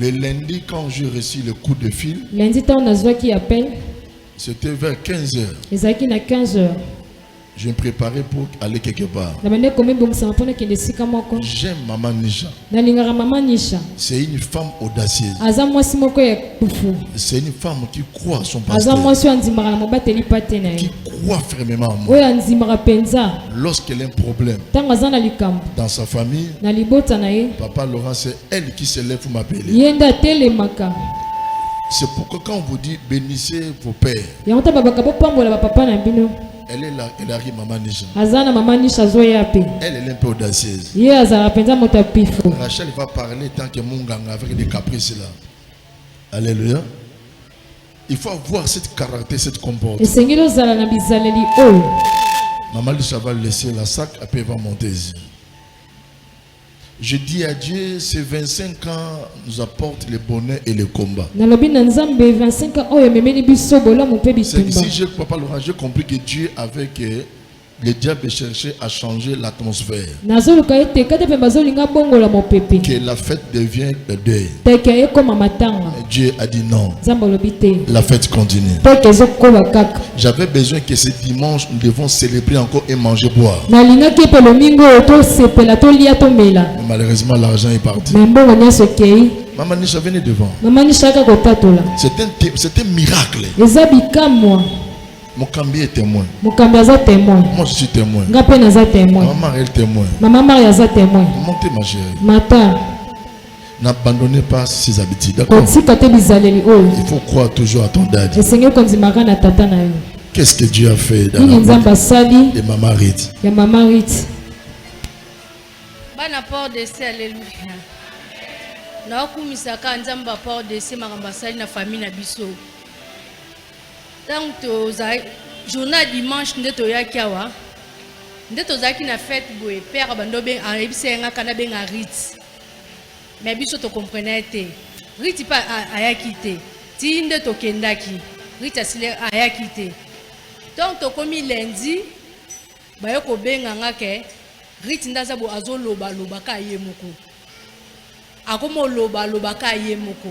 Le lundi, quand j'ai reçu le coup de fil, lundi, on a joué qui appelle. C'était vers 15h. Les acquis à 15h. Je me préparais pour aller quelque part. J'aime Maman Nisha. C'est une femme audacieuse. C'est une femme qui croit à son pasteur. Qui croit fermement à moi. Lorsqu'elle a un problème dans sa famille, Papa Laurent, c'est elle qui se lève pour m'appeler. C'est pourquoi quand on vous dit bénissez vos pères, elle est là, elle arrive, Maman Nisha. Elle est un peu audacieuse. Rachel va parler tant que mon gang avec des caprices là. Alléluia. Il faut avoir cette caractère, cette comportement. Maman Nisha va laisser la sac, après elle va monter ici. Je dis à Dieu, ces 25 ans nous apportent le bonheur et le combat. C'est ici, Papa Laurent, j'ai compris que Dieu, avec le diable, cherchait à changer l'atmosphère. Que la fête devienne le deuil. Dieu a dit non. La fête continue. J'avais besoin que ce dimanche, nous devons célébrer encore et manger, boire. Malheureusement, l'argent est parti. Maman Nisha, venez devant. C'est un miracle. Mon cambier est témoin. Moi je suis témoin. Maman est témoin. Montez ma chérie. N'abandonnez pas ses habitudes. D'accord? Il faut croire toujours à ton daddy. Qu'est-ce que Dieu a fait dans la vie de Maman Rite? Bana port de ces, alléluia. Na okumisaka nzamba port de ces makambasali na famille na biso. Tant to journée dimanche ndeto yaki awa. Ndeto zaki na fête boye père bandobe en ebisenga kana benga Rite. Mais biso to comprenait te. Rite pas ayaki te. Ti ndeto kendaki. Rite asile ayaki te. Tant to komi lundi bayoko benga ngake Rite ndaza bo azoloba loba ka ye moko. Akomo loba loba ka ye moko.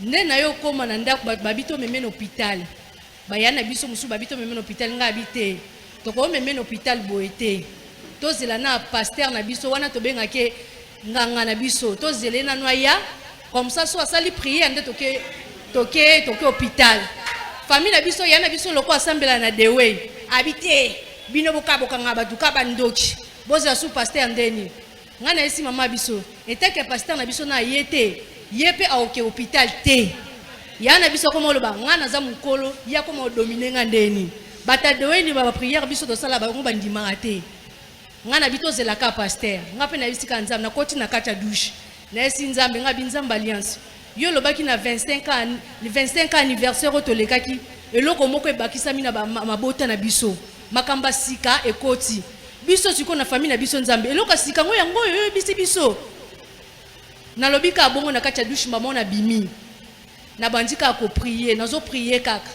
Nde na yo koma na ndako babito meme na hôpital. Bayana biso musu babito meme na hôpital nga habité. To ko meme na hôpital boete. To zela na pasteur na biso wana to benga ke nganga na biso. To zela na noya comme ça so asali prière nde toke hôpital. Famille na biso yana biso loko assemblée na dewe. Habité bino boka nga batuka bandoki boza sous pasteur ndeni ngana esi mama biso eteke pasteur na biso na yete yepe aoke hôpital te yana biso komo loba ngana za mukolo ya komo dominer nga ndeni bata deweni ba prière biso to sala ba ngomba ndima te ngana bito zelaka pasteur ngape na bisika nzambe na koti na kata douche na esi nzambe nga binzamba alliance yo lobaki na 25 ans anniversaire otolekaki eloko moko ebakisami na mabota na biso makamba sika ekoti biso siko na famille na biso nzambe eloka sika ngo yango yo bisi biso na lobika bongo na kati ya douche maman na bimi na bandika ko prier nazo prier kaka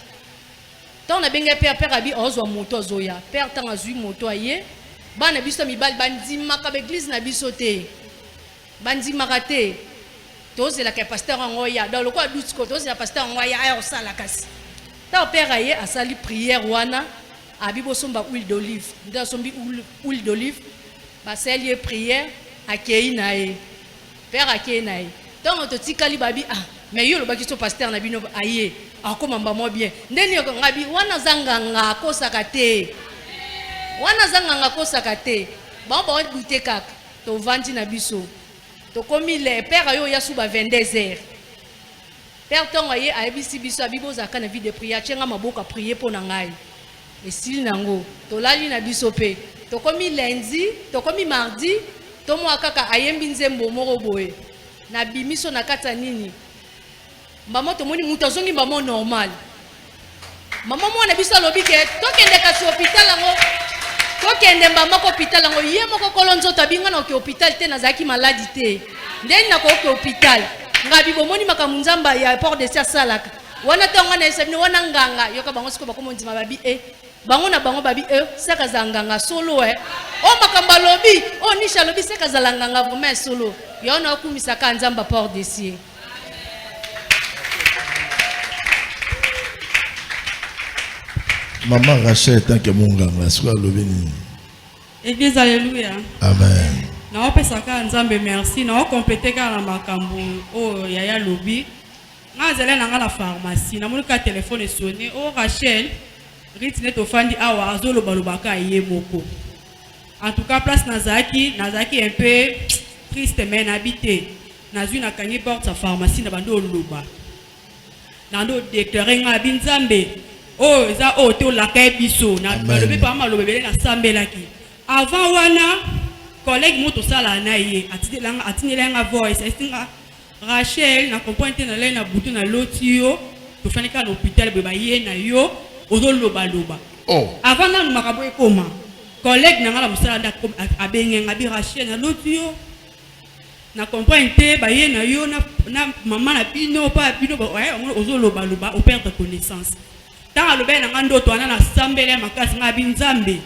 tant na benga père abi ozwa moto zoya père tant azui moto aye bana biso mibali bandima ka église na biso te bandima kate tozela ka pasteur ngoya dans le quoi doute ko tozela pasteur ngoya ayo sala kasi tant père aye asali prière wana abibo somba huile d'olive nda sombi huile d'olive baseli prière akei nae père akei nae donc to tikali babi mais yo lo baki so pasteur na bino aye akoma mbamo bien ndeni yoko ngabi wana zanganga kosaka te ba bute kaka to vandi na biso to komi le père ayo ya suba 22h père tongo aye abisi biso abibo zaka na vie de prière chenga maboka prier pour na ngai et si nango to lali na biso pe to komi lundi to komi mardi to mo akaka ayembi nzembo moko boye na bimiso na kata nini mbamo to moni muto zongi mbamo normal mama mo na biso lobi ke to kende ka hôpital ngo to kende mbamo ko hôpital ngo ye moko kolonzo tabinga na ko hôpital te na zaki maladi te ndeni na ko hôpital ngabi bomoni makamunzamba ya port de salaka wana tonga na esabino wana nganga yoka bango siko bakomo ndima babi bango na bango babi seka zanganga solo o makamba lobi o nisha lobi seka zalanganga vraiment solo yo na kumisa ka nzamba port d'ici. Maman Rachel tant que mon ganga soit lobini. Église alléluia. Amen. Na opesa ka nzambe merci na compléter ka na makambo o yaya lobi. Na zele na ngala pharmacie na mulika téléphone sonné o Rachel ritine to fandi awa azolo balobaka ye moko. En tout cas place Nazaki un peu triste mais habité. Nazu na kangi porte sa pharmacie na bando loba. Nando déclarer nga binzambe oh eza o to la kay biso na balobi pa malobele na sambelaki. Avant wana collègue moto sala na ye atinelanga voice estinga Rachel na comprendre na na butu na lotio to fanika na hôpital be ba ye na yo ozo loba loba. Oh avant na makabo ekoma collègue na ngala musala nda abenge ngabi Rachel na lotio na comprendre ba ye na yo na mama na bino pa bino ba ozo loba loba au perdre connaissance. Tant à l'obé na ngando to ana na sambele makasi ngabi nzambe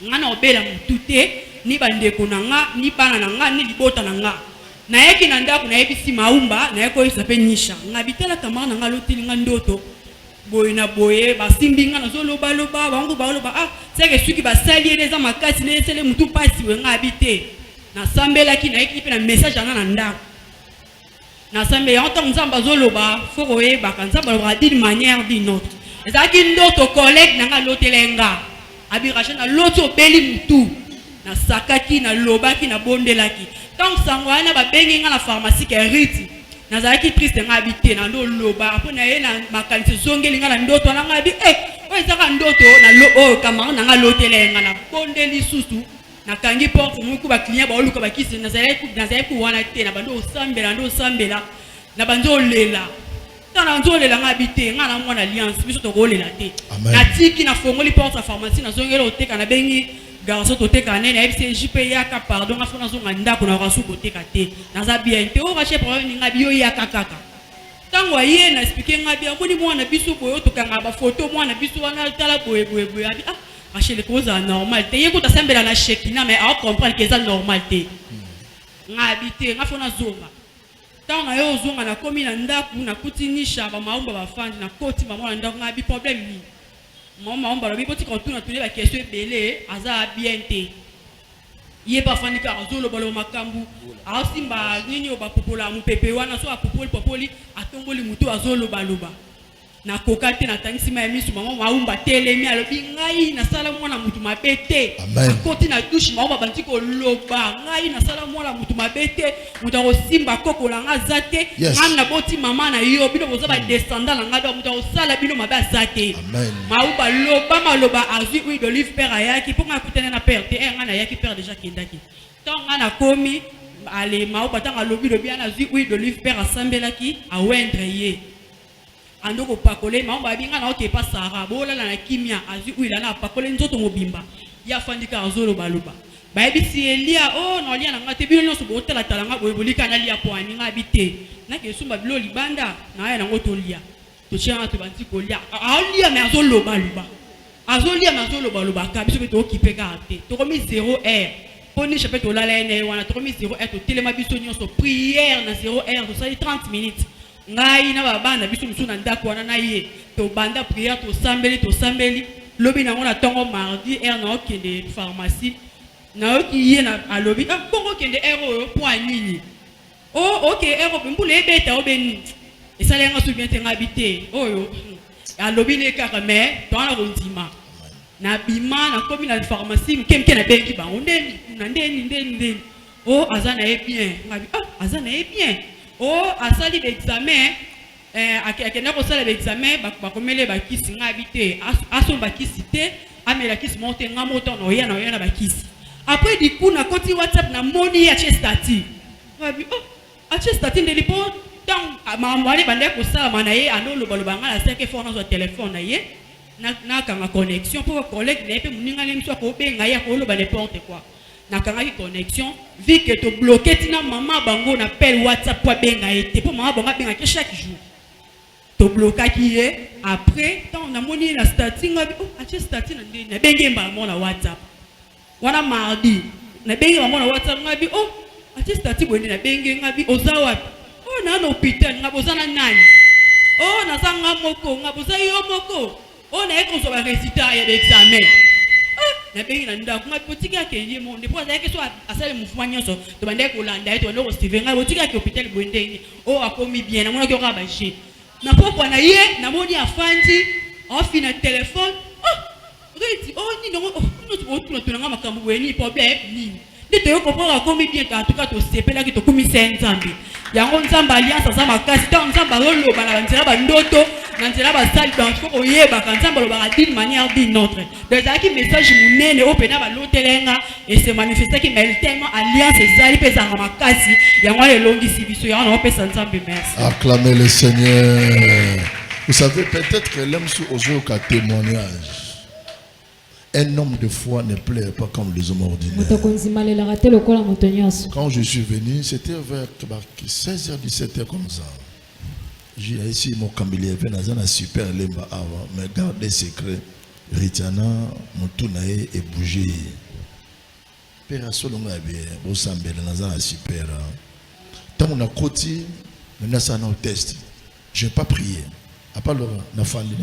ngana obela mutute ni bandeko na nga ni bana na nga ni libota na nga na yeki na ndako na yebisi maumba na yeko isape nisha ngabitela kamara na nga lotili nga ndoto boye na boye basimbi nga na zoloba loba bango ba loba seke suki basali eza makasi ne sele mutu pasi we ngabite na sambela ki na yeki pe na message na ndako na sambe ya ntango nzamba zoloba foko yeba kanzamba loba d'une manière d'une autre ezaki ndoto collègue na nga lotelenga abirasha na loto beli mutu na sakaki na lobaki na bondelaki tant sangwana ba bengi nga na pharmacie ke riti na zaki triste nga habité na ndo loba apo na ye na makanisi zongeli nga na ndoto na nga bi o ezaka ndoto na lo kamara na nga lotelenga na bondeli susu na kangi porte mu ku ba client ba oluka ba kisi na zai ku wana te na bando ndo sambela na bando lela tana nzole la ngabite nga na mwana alliance biso to kolela te na tiki na fongoli porte sa pharmacie na zongela oteka na bengi garçon toteka nene ebise jipe yaka pardon afona zonga ndako na rasu koteka te na za bien te o rache problème ngabi yo yaka kaka tango aye na expliquer ngabi akoni mwana biso boyo tokanga ba photo mwana biso wana tala boye abi rache le cause normal te yeko ta sembela na shekina mais a comprendre que ça normal te ngabite ngafona zonga tanga yo zonga na komi na ndaku na kutinisha ba maumba bafandi na koti mama na ndaku ngabi problème ni mama maumba lobi poti kontuna tuli ba question belé aza bien te ye ba fandi ka zolo balo makambu asimba nini oba popola mu pepe wana so popoli atongoli mutu azolo baloba na kokate na tangisi ma misu mama maumba telemi alobi ngai na sala mwana mutu mabete koti na douche mama banti ko loba ngai na sala mwana mutu mabete muta ko simba koko la nga zate ngam na boti mama na yo bino boza ba descendant na nga muta ko sala bino mabe zate maumba loba maloba azui huile d'olive père ayaki pour nga kutene na père te nga na yaki père déjà kindaki tant nga na komi ale maumba tanga lobi lobi ana azui huile d'olive père asambelaki a wendre ye andoko pakole maomba binga na oke pa sara bola na kimia azu uila na pakole nzoto mobimba ya fandika azolo baloba ba bisi elia no lia na ngate bino nyonso botala talanga boyebolika na lia po ani ngabite na ke sumba bilo libanda na ya na ngoto lia to chia to banti ko lia lia me azolo baloba azolia me azolo baloba ka biso to okipe ka te to komi 0 heure poni chapeto la ene wana to komi 0 heure to telema biso nyonso prière na 0 heure to sali 30 minutes ngai na babana biso musu na ndako wana na ye to banda prière to sambeli lobi na ngona tongo mardi er na okende pharmacie na oki ye na alobi bongo kende ero po anini OK ero mbule ebeta obeni esalenga su bien te ngabite oyo alobi ne kaka mais to na rondima na bima na komi na pharmacie mkemke na benki ba ndeni azana e bien ngabi azana e bien asali l'examen akenda ko sala l'examen ba komele ba kisi ngabite aso ba kisi te amela kisi monte ngamoto no ya na ba kisi après du coup na koti WhatsApp na moni ya chestati ngabi chestati ndeli po tant mamwali bande ko sala manaye anolo baloba ngala seke fona zo téléphone na ye na kanga connexion pour collègue ne pe muninga ne mso ko benga ya ko lo ba n'importe quoi na kanga connexion vu que to bloqué tina maman bango na appel WhatsApp pour benga été pour maman bango benga chaque jour to bloquaki ye après tant on a moni na statut ngabi oh ache statut na ndeni na benge mbango na WhatsApp wana mardi na benge mbango na WhatsApp ngabi oh ache statut bwende na benge ngabi oza wapi oh na hôpital ngaboza na nani oh na sanga moko ngaboza yo moko oh na eko so ba résultat ya examen na bengi na ndako ngabi botika ke ye monde po za ke so asale mouvement nyonso to bande ko landa eto ndo ko Steven ngabi botika ke hôpital bwende oh akomi bien na mona ke ka ba je na poko na ye na moni afandi ofi na téléphone oh reti oh ni no oh no to na makambo weni problème ni ndete yo kopora komi bien en tout cas to sepela ki to komi nzambe yango nzamba alliance za makasi ta nzamba roloba na nzela ba ndoto na nzela ba sali dans ko yeba ka nzamba loba d'une manière d'une autre des aki message munene opena ba lotelenga et se manifester ki mel tellement alliance ezali pesa na makasi yango le longisi biso yango na pesa nzambe merci. Acclamez le Seigneur. Vous savez peut-être que l'homme sous aujourd témoignage. Un homme de foi ne pleure pas comme les hommes ordinaires. Quand je suis venu, c'était vers 16h, 17h comme ça. J'ai ici mon camélien, il y a un super lemba avant, mais garde des secrets. Ritiana, mon tournaï est bougé. Père Solonga bien, au Sambel, dans un super. Tant on a côté, maintenant ça un test. Je n'ai pas prié. À part le Nafali,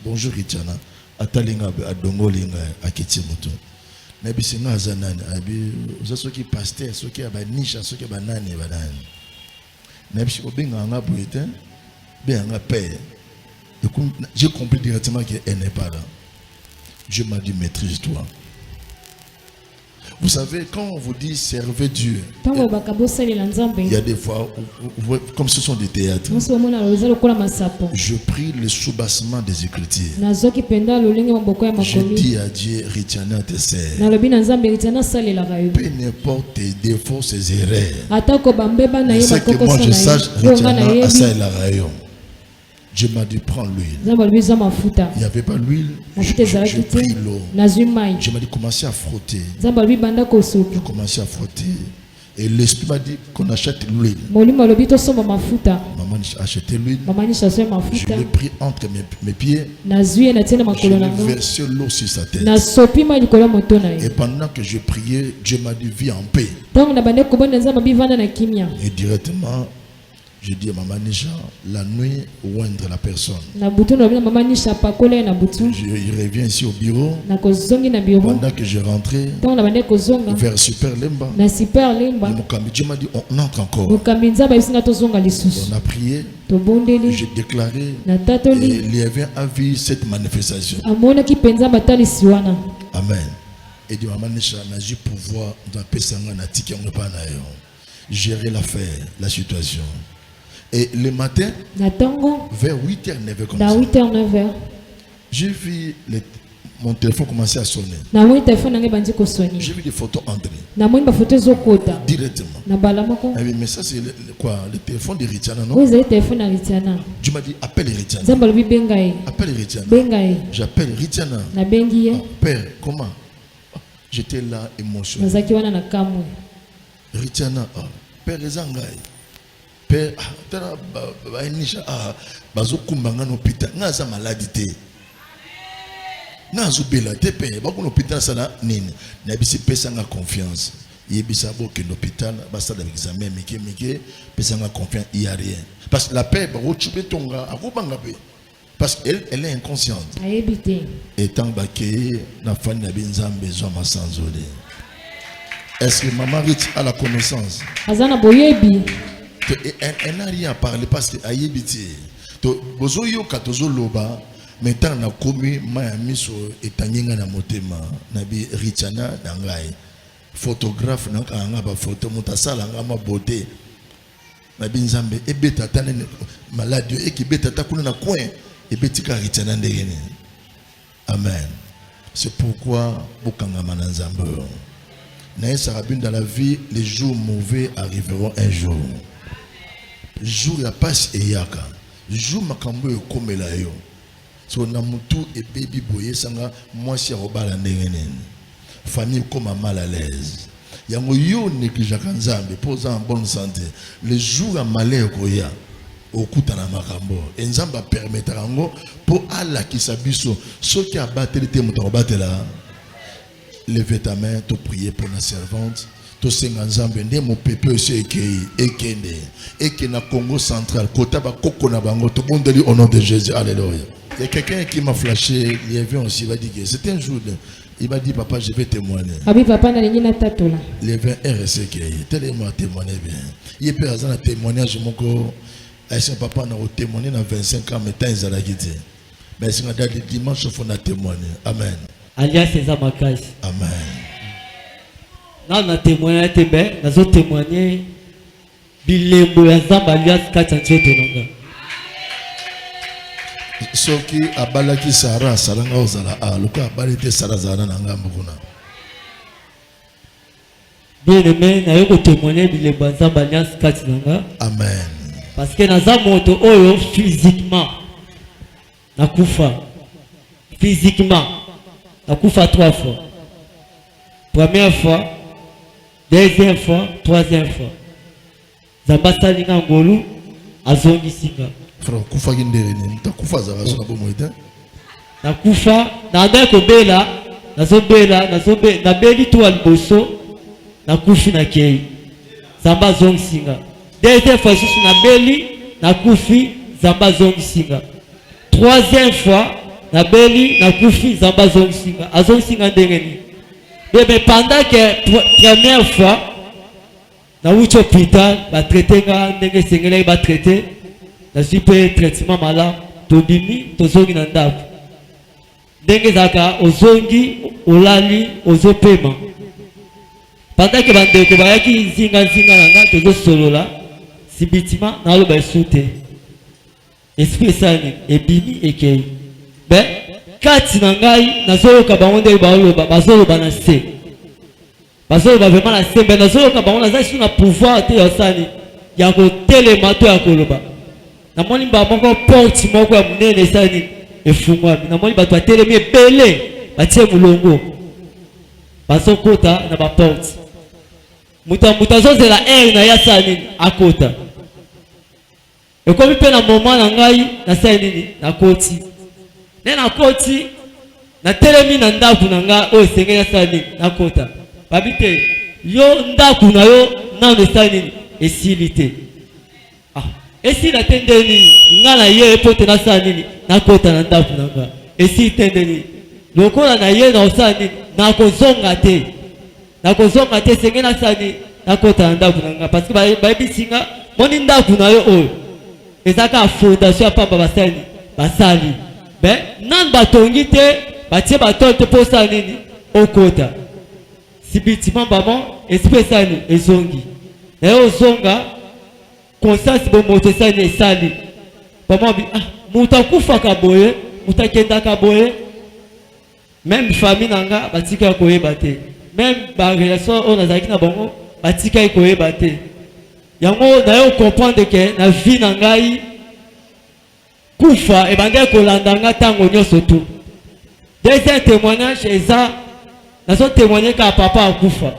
bonjour Ritiana. Atalinga adongolinga akiti moto na bisinga zanani abi uzaso ki pasteur so ki abanisha so ki banani banani na bishi obenga nga boyete be nga père j'ai compris directement qu'elle n'est pas là. Dieu m'a dit maîtrise-toi. Vous savez, quand on vous dit servez Dieu, il y a des fois, comme ce sont des théâtres, je prie le soubassement des Écritures. Je dis à Dieu, Ritiana te sert. Peu n'importe tes défauts, ses erreurs. C'est que moi je sache, Ritiana a ça et la rayon. Dieu m'a dit prends l'huile. Il n'y avait pas l'huile. Je pris l'eau. Dieu m'a dit commencez à frotter. Je commençais à frotter. Et l'esprit m'a dit qu'on achète l'huile. Maman a acheté l'huile. Je l'ai pris entre mes pieds. Je l'ai versé l'eau sur sa tête. Et pendant que je priais, Dieu m'a dit vis en paix. Et directement je dis à Maman Nisha, la nuit, oindre la personne. Je reviens ici au bureau. Pendant que je rentrais, vers Super Lemba, Dieu m'a dit, on entre encore. On a prié, j'ai déclaré, et il y avait à vivre cette manifestation. Amen. Et dit Maman Nisha, n'a eu pouvoir dans Pesanga, gérer l'affaire, la situation. Et le matin, vers 8h, 9h comme ça, j'ai vu mon téléphone commencer à sonner. J'ai vu des photos entrer. Directement. Mais ça c'est quoi? Le téléphone de Ritiana, non? Tu m'as dit appelle Ritiana. Appelle Ritiana. J'appelle Ritiana. Père, comment? J'étais là émotionné. Ritiana, Père Zangai. Père, bazokumbanga no hôpital ngaza maladie nazo bela te père bakuna hôpital sana nini na bisi pesa nga confiance yebisa boke l'hôpital basa da examen mike pesa nga confiance il y a rien parce que la père ba rochube tonga akubanga pe parce qu'elle est inconsciente et tant baké na fani na binzambe zo masanzole. Est-ce que maman Rich a la connaissance? Azana boyebi. Elle n'a rien à parler parce que Ayébiti, Bozo Yoka Tozo Loba, maintenant na komi Miami so etanyenga na motema, nabi Richana Dangai, photographe na kanga ba photo mutasala ngama beauté, nabi Nzambe ebeta tane malade ekibeta takuna na coin ebetika Richana ndegene. Amen. C'est pourquoi Bokanga Mananzambe. Naïs Rabine dans la vie, les jours mauvais arriveront un jour. Jour ya passe et yaka jour makambo comme la yo so na mutu et baby boye sanga moi si robala ndengene famille comme mal à l'aise yango yo néglige Nzambe posa en bonne santé le jour à malheur koya okutana makambo enzamba permettre ngo pour alla qui sabiso ce qui a battu le moto batela levez ta main to prier pour la servante to senga nzambe nde mo pepe aussi ekende ekena Congo central kota ba kokona bango to bondeli au nom de Jésus. Alléluia. Il y a quelqu'un qui m'a flashé, il y avait aussi, il va dire que c'était un jour, il m'a dit papa je vais témoigner. Abi papa na lingi na tatola. Il y avait un RSK, tellement témoigné bien. Il peut avoir un témoignage mon ko son papa n'a témoigné dans 25 ans mais tant ils allaient quitter. Mais c'est le dimanche il faut na témoigner. Amen. Alias César Makai. Amen. Là on a témoigné tebe, na zo témoigner bilembo ya Zamba alias Katsancho Tonanga. Soki abalaki Sarah salanga ozala luka abalite Sarah zana na ngambo kuna. Bien aimé na yoko témoigner bilembo ya Zamba alias Katsananga. Amen. Parce que na za moto oyo physiquement nakufa. Physiquement nakufa 3 fois. Première fois, deuxième fois, troisième fois. Zamba salinga ngolu azongi singa. Frère, kufa gindere ni mtakufa za raso na bomoita. Nakufa na ndako bela, na beli tu alboso nakufi na kei. Zamba zongi singa. Deuxième fois je suis na beli nakufi Zamba zongi singa. Troisième fois na beli nakufi Zamba zongi singa. Azongi singa ndengeni. Mais pendant que première fois na wucho hôpital ba traiter nga ndenge sengele ba traiter na super traitement malade to bimi to zongi na ndako ndenge zaka ozongi olali ozopema pendant que bandeko bayaki zinga na nga to solola sibitima na lo ba sute esprit sani ebimi ekei ben kati na ngai nazoloka bango nde baoloba bazoloba na se bazoloba vraiment na se ben nazoloka bango naza na pouvoir te ya sani ya kotelema to ya koloba namoni moko porte moko ya munene sani efungwami namoni bato atelemi ebele batie mulongo bazokota na baporte mutu azozela aire na ya sani akota ekomi mpe na moment na ngai nasali nini nakoti ne nakoti na telemi na ndaku na nga oyo esengeli asala nini nakota babi te yo ndaku na yo nano esala nini esili te esila te nde nini nga na ye po te nasala nini nakota na ndaku na nga esili te nde nini lokola na ye na osala nini nakozonga te esengeli nasala nini nakota na ndaku na nga parce que bayebisi nga moni ndaku na yo oyo ezaka fondation ya pamba basali ben nan batongi te batie baton te po sala nini okota sibitima bamo esprit sali ezongi na yo ozonga conscience bomoto sali esali bamo bi mutu akufaka boye mutu akendaka boye même famille nanga batika koyeba te même barelation oyo nazalaki na bango batika koyeba te yango na yo comprendre ke na vie na ngai kufa ebandaki kolanda nga ntango nyonso tu. Deuxième témoignage eza nazo témoigner ka papa akufa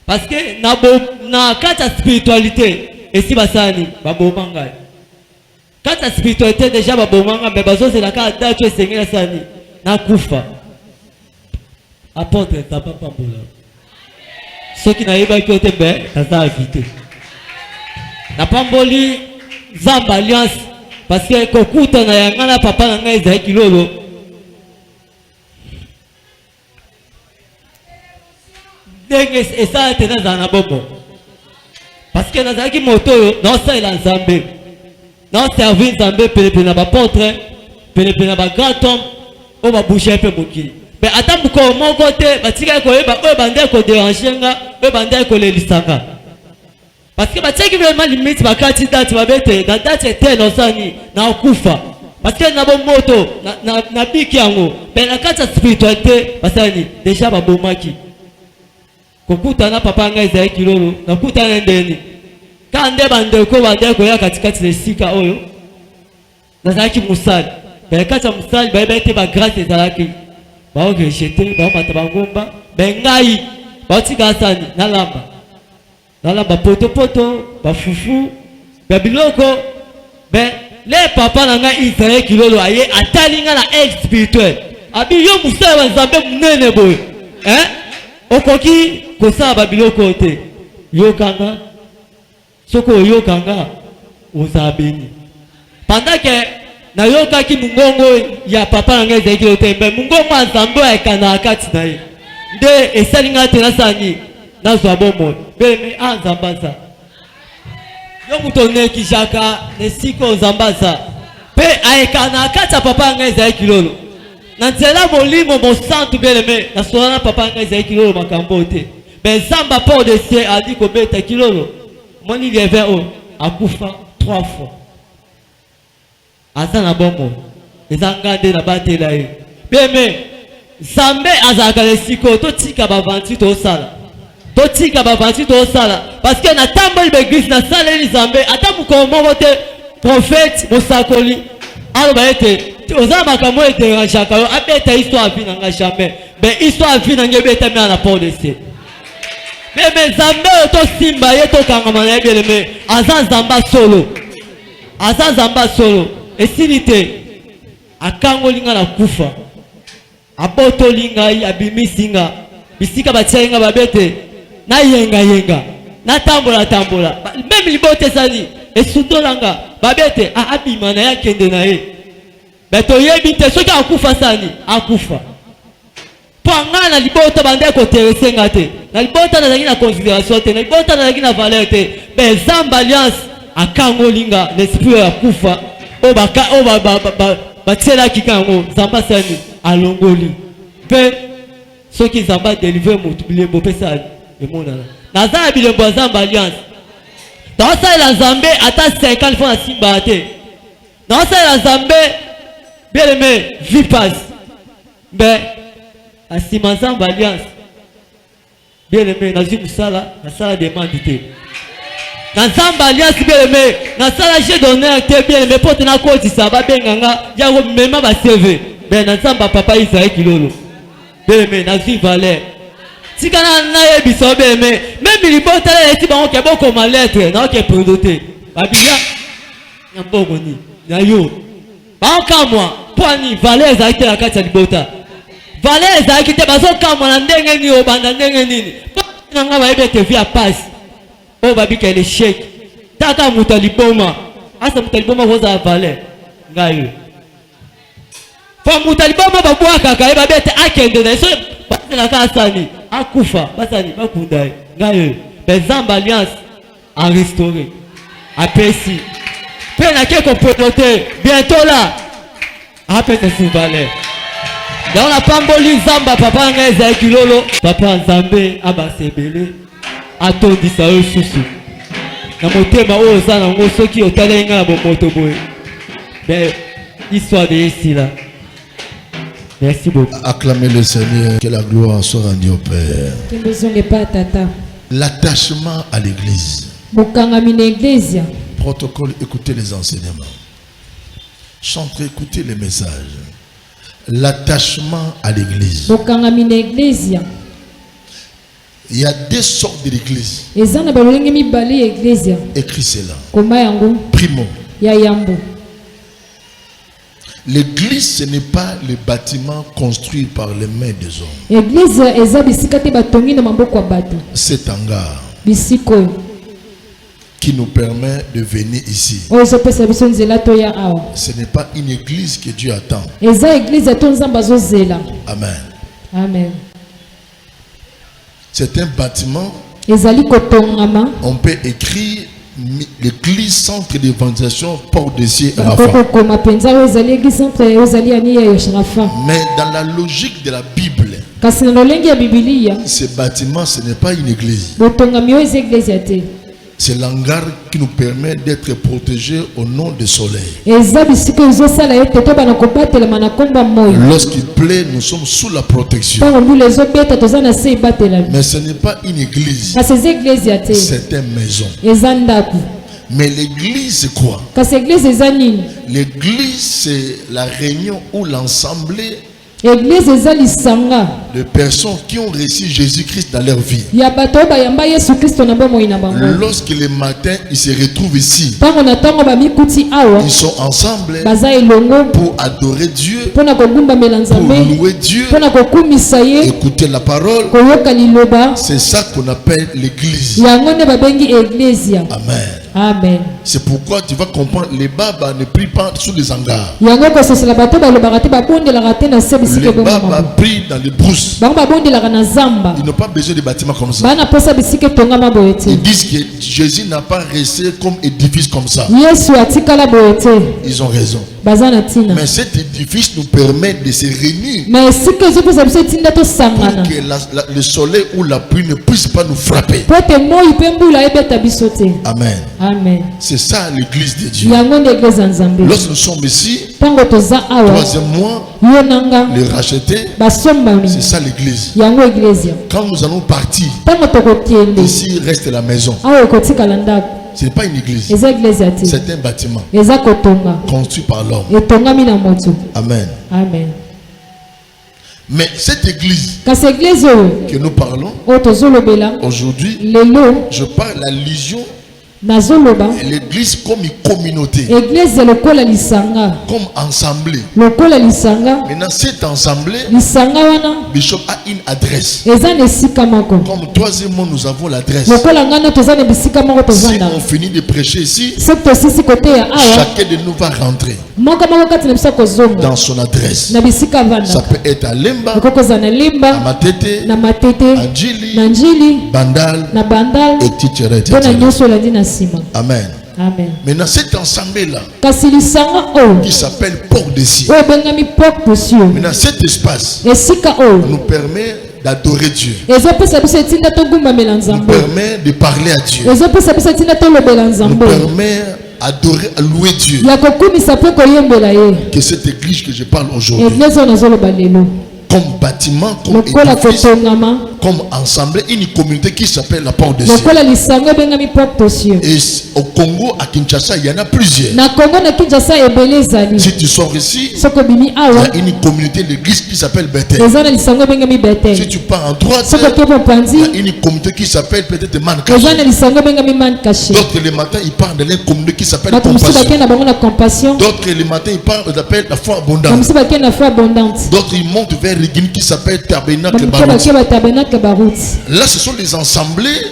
parce que na kati ya spiritualité esi basani baboma ngai kati ya spiritualité déjà baboma ngai me bazozelaka date esengeli asani nakufa apôtre papa pambola soki nayebaki yo te mbe naza avite napamboli Zamba alliance parce que kokuta na yanga na papa na ngai ezalaki lolo ndenge esala te nazala na bobo parce que nazalaki moto oyo naosalela Nzambe naoservir Nzambe pelepele na baportre pelepele na bagrand homme oyo babouche mpe mokili me ata mokolo moko te batikaki koyeba oyo bandeki koderange nga oyo bandeki kolelisa nga parce que batiaki vraiment limite bakati date babete na date ete nosani na okufa parce que na bomoto na biki yango me na kati ya spiritualité basani déjà babomaki kokutana papa ngai ezalaki lolo nakutana ndeni ka nde bandeko ya katikati na esika oyo nazalaki mosali me kati ya mosali bayeba ete bagrâce ezalaki baorejete baomata bangomba me ngai baotika asani nalamba potopoto bafufu ya biloko Ben, les papas n'ont pas Israël qui l'ont aïe, atalinga la aide spirituelle. Abi yo musa wa nzambe munene boy. Hein? Okoki kosa babilo côté. Yo kanga. Soko yo kanga uzabeni. Pendant que na yo kaki mungongo ya papa nanga Israël qui l'ont ben mungongo nzambe ya kana akati na ye. Nde esalinga tena sani na zwa bomo. Bele a nzambaza. Yo mutone kishaka nesiko nzambaza. Pe aekana akata papa nanga Israël qui l'ont. Nantela molimo mon santu beleme na soana papa ngai za kilolo makambo te ben zamba port de ciel a dit ko beta kilolo moni leve o akufa 3 fois azana bongo ezanga de na batela e beme zambe azaka lesiko to tika ba 28 to sala parce que na tamboli l'église na sala ni zambe ata mukomo bote prophète mosakoli alo ba ete oza makambo eterangaka yo abeta histoire vie nanga jamais ben histoire vie nanga ebeta me na port de ciel mais zambe to simba ye to kangama na ebeleme azazamba solo esilite akangolinga na kufa abotolinga abimisinga bisika batialinga babete na yenga na tambola même libote sali esutolanga babete abima na ya kende na ye beto yebi te soki akufa sani akufa po nga na libota bande ko teresenga te na libota na na considération te na libota na na valeur te be zamba alliance akangolinga l'esprit ya kufa o ba tsela kikango zamba sani alongoli pe soki zamba délivrer mutu bilembo pesa e monana na za bilembo zamba alliance dans ça la zambe ata 50 fois simba te dans ça la zambe bien aimé, vie passe. Mais, à Simanzan Alliance, bien aimé, dans une salle, la salle demande. Dans Zamba Alliance, bien aimé, dans la salle j'ai donné un thé, bien aimé, pour tenir compte de ça, bien ganga, il y a même ma CV. Mais dans Zamba papa Isaïe Kilolo. Bien aimé, dans une valeur. Si quand on a un biso, bien aimé, même il faut aller ici, on a beaucoup de lettres, on a beaucoup de produits. Babia, il y a beaucoup de choses. Banka moi. Poani valeur za ite la kati ya libota valeur za ite bazo kama na ndenge ni obanda ndenge nini nanga ba ebe te via pass o babika ile shake taka mutaliboma asa mutaliboma roza valeur ngayo fa mutaliboma babwaka ka eba bete akende na so basina ka sani akufa basani bakunda ngayo bezamba alliance en restauré apesi pe na ke communauté bientôt là apete sibale dans la pamboli zamba papa ngeza kilolo papa nzambe abasebele atondisa yo susu na motema oyo sana ngo soki otalenga bo moto boye ben histoire de ici là. Merci beaucoup. Acclamez le Seigneur, que la gloire soit rendue au Père. L'attachement à l'église. Protocole, écoutez les enseignements. Chantre, écoutez les messages. L'attachement à l'église. Il y a deux sortes de l'église. Écris cela. Primo. L'église, ce n'est pas le bâtiment construit par les mains des hommes. Cet hangar qui nous permet de venir ici. Ce n'est pas une église que Dieu attend. Amen. Amen. C'est un bâtiment. On peut écrire l'église centre d'évangélisation porte de ciel Rafa. Mais dans la logique de la Bible, ce bâtiment, ce n'est pas une église. C'est l'hangar qui nous permet d'être protégés au nom du soleil. Lorsqu'il plaît, nous sommes sous la protection. Mais ce n'est pas une église. C'est une maison. Mais l'église, c'est quoi? L'église, c'est la réunion où l'assemblée Église ezali sanga. De personnes qui ont reçu Jésus-Christ dans leur vie. Ya bato bayamba Yesu Kristo na bomo ina bango. Lorsque le matin ils se retrouvent ici. Tango na tango ba mikuti awa. Ils sont ensemble. Baza elongo pour adorer Dieu. Pona ko gumba melanzambe. Pour louer Dieu. Pona ko kumisa ye. Écouter la parole. Ko yoka liloba. C'est ça qu'on appelle l'église. Yango ne babengi église. Amen. Amen. C'est pourquoi tu vas comprendre, les babas ne prient pas sous les hangars. Les babas prient dans les brousses. Ils n'ont pas besoin de bâtiments comme ça. Ils disent que Jésus n'a pas resté comme édifice comme ça. Ils ont raison. Mais cet édifice nous permet de se réunir pour que le soleil ou la pluie ne puisse pas nous frapper. Amen. Amen. C'est ça l'église de Dieu. Lorsque nous sommes ici, troisième mois, les racheter, c'est ça l'église. Quand nous allons partir, ici reste la maison. Ce n'est pas une église. C'est un bâtiment construit par l'homme. Amen. Amen. Mais cette église que nous parlons aujourd'hui, je parle de la légion. L'église comme une communauté, comme assemblée. Maintenant cette assemblée, Bishop a une adresse. Comme troisièmement nous avons l'adresse. Si on finit de prêcher ici, chacun de nous va rentrer dans son adresse. Ça peut être à Lemba, à Matete, à Djili, Bandal, etc. Amen. Amen. Maintenant cette assemblée-là qui s'appelle Porte des Cieux. Maintenant cet espace nous permet d'adorer Dieu. Nous permet de parler à Dieu. Nous permet d'adorer, à louer Dieu. Que cette église que je parle aujourd'hui, comme bâtiment, comme édifice, comme ensemble, une communauté qui s'appelle la Porte des Cieux. Et au Congo, à Kinshasa, il y en a plusieurs. Si tu sors ici, il y a une communauté d'église qui s'appelle Bethel. Si tu pars en droite, il y a une communauté qui s'appelle peut-être Mankaché. D'autres le matin, ils parlent de la communauté qui s'appelle Compassion. D'autres le matin, ils parlent de la foi abondante. D'autres ils montent vers l'église qui s'appelle Tabernacle Barout. Là, ce sont des assemblées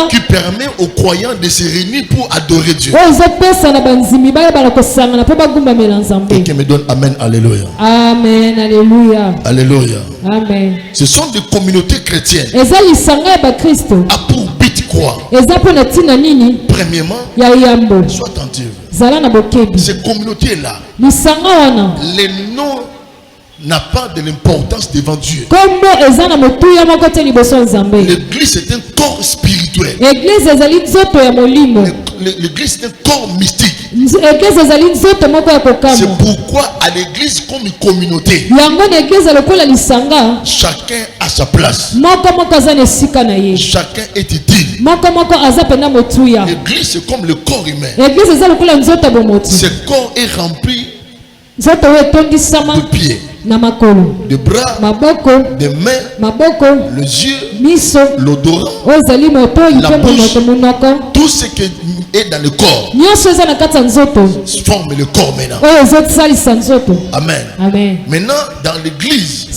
qui permettent aux croyants de se réunir pour adorer Dieu. Et qui me donne Amen, Alléluia. Amen, Alléluia. Alléluia. Amen. Ce sont des communautés chrétiennes. A pour but quoi? Premièrement, sois attentif. Ces communautés-là, les noms n'a pas de l'importance devant Dieu. L'église est un corps spirituel. L'église est un corps mystique. C'est pourquoi à l'église comme une communauté, chacun a sa place. Chacun est utile. L'église c'est comme le corps humain. Ce corps est rempli de pieds, de bras, de mains, les yeux, l'odorat, la bouche, tout ce qui est dans le corps forme le corps maintenant. Amen. Amen. Maintenant dans l'église,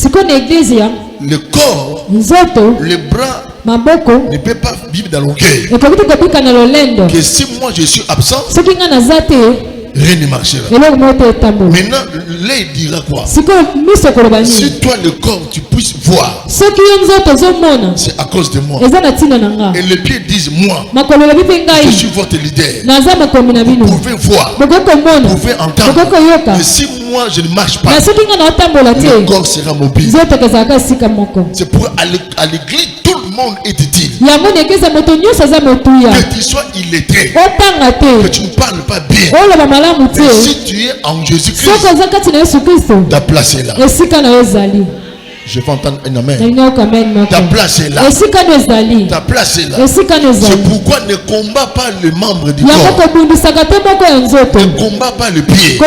le corps, les bras ne peut pas vivre dans l'orgueil. Que si moi je suis absent, rien ne marchera. Maintenant, là il dira quoi? Si toi le corps tu puisses voir, c'est à cause de moi. Et les pieds disent moi, je suis votre leader. Vous pouvez voir, vous pouvez entendre. Et si moi je ne marche pas, le corps sera mobile. C'est pour à l'église tout le monde est utile. Que tu sois illettré, que tu ne parles pas bien, mais si tu es en Jésus-Christ, ta place est là. Je vais entendre un amen. Ta Ta place est là. Ta place est là. C'est pourquoi ne combat pas le membre du corps. Ne combat pas le pied.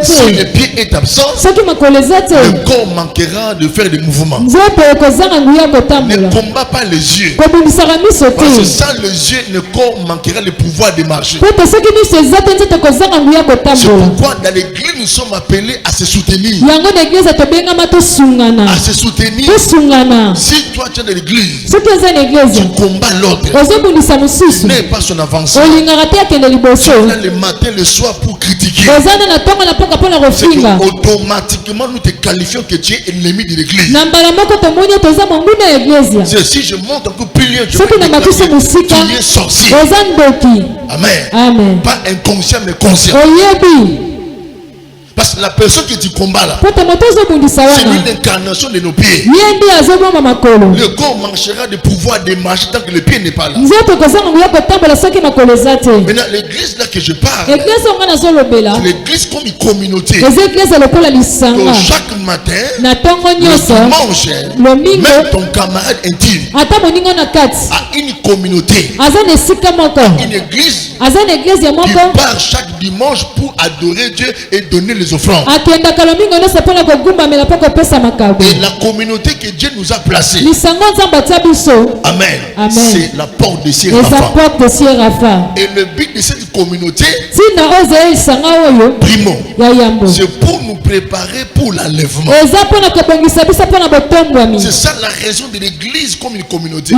Si le pied est absent, le corps manquera de faire des mouvements. Ne combat pas les yeux. Parce que sans les yeux, le corps manquera le pouvoir de marcher. C'est pourquoi dans l'église, nous sommes appelés à se soutenir. À se soutenir. Si toi tu es dans l'église, tu combats l'autre. Tu n'es pas son avancement. Tu es là le matin, le soir pour critiquer. C'est que automatiquement nous te qualifions que tu es ennemi de l'église. C'est si je monte un peu plus loin, je vais tu es sorcier. Amen. Pas inconscient mais conscient. Parce que la personne que tu combats là, c'est une incarnation de nos pieds. Le corps marchera de pouvoir de marcher tant que le pied n'est pas là. Maintenant, l'église là que je parle, c'est l'église comme une communauté. Donc, chaque matin, le dimanche, même ton camarade intime a une communauté, une église qui part chaque dimanche pour adorer Dieu et donner les offrandes. Et la communauté que Dieu nous a placée, amen, c'est la porte de Sierra. Et le but de cette communauté, primo, c'est pour nous préparer pour l'enlèvement. C'est ça la raison de l'église comme une communauté.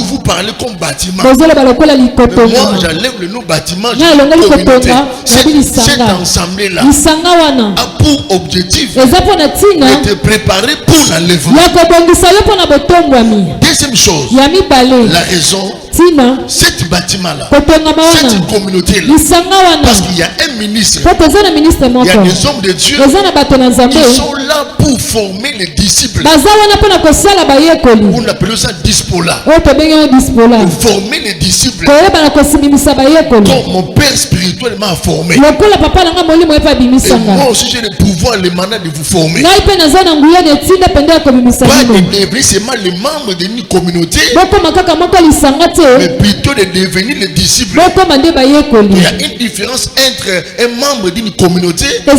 Vous parlez comme bâtiment. Moi j'enlève le nom bâtiment. Communauté. Cet ensemble-là a pour objectif de te préparer pour l'enlèvement. Deuxième chose, la raison, cet bâtiment-là, cette communauté-là, parce qu'il y a un ministre, il y a des hommes de Dieu qui sont là pour former les disciples. On appelle ça dispola. Pour former les disciples. Comme mon père spirituel m'a formé. Et moi aussi j'ai le pouvoir, le mandat de vous former. Pas de devenir seulement les membres d'une communauté, mais plutôt de devenir les disciples. Il y a une différence entre un membre d'une communauté et être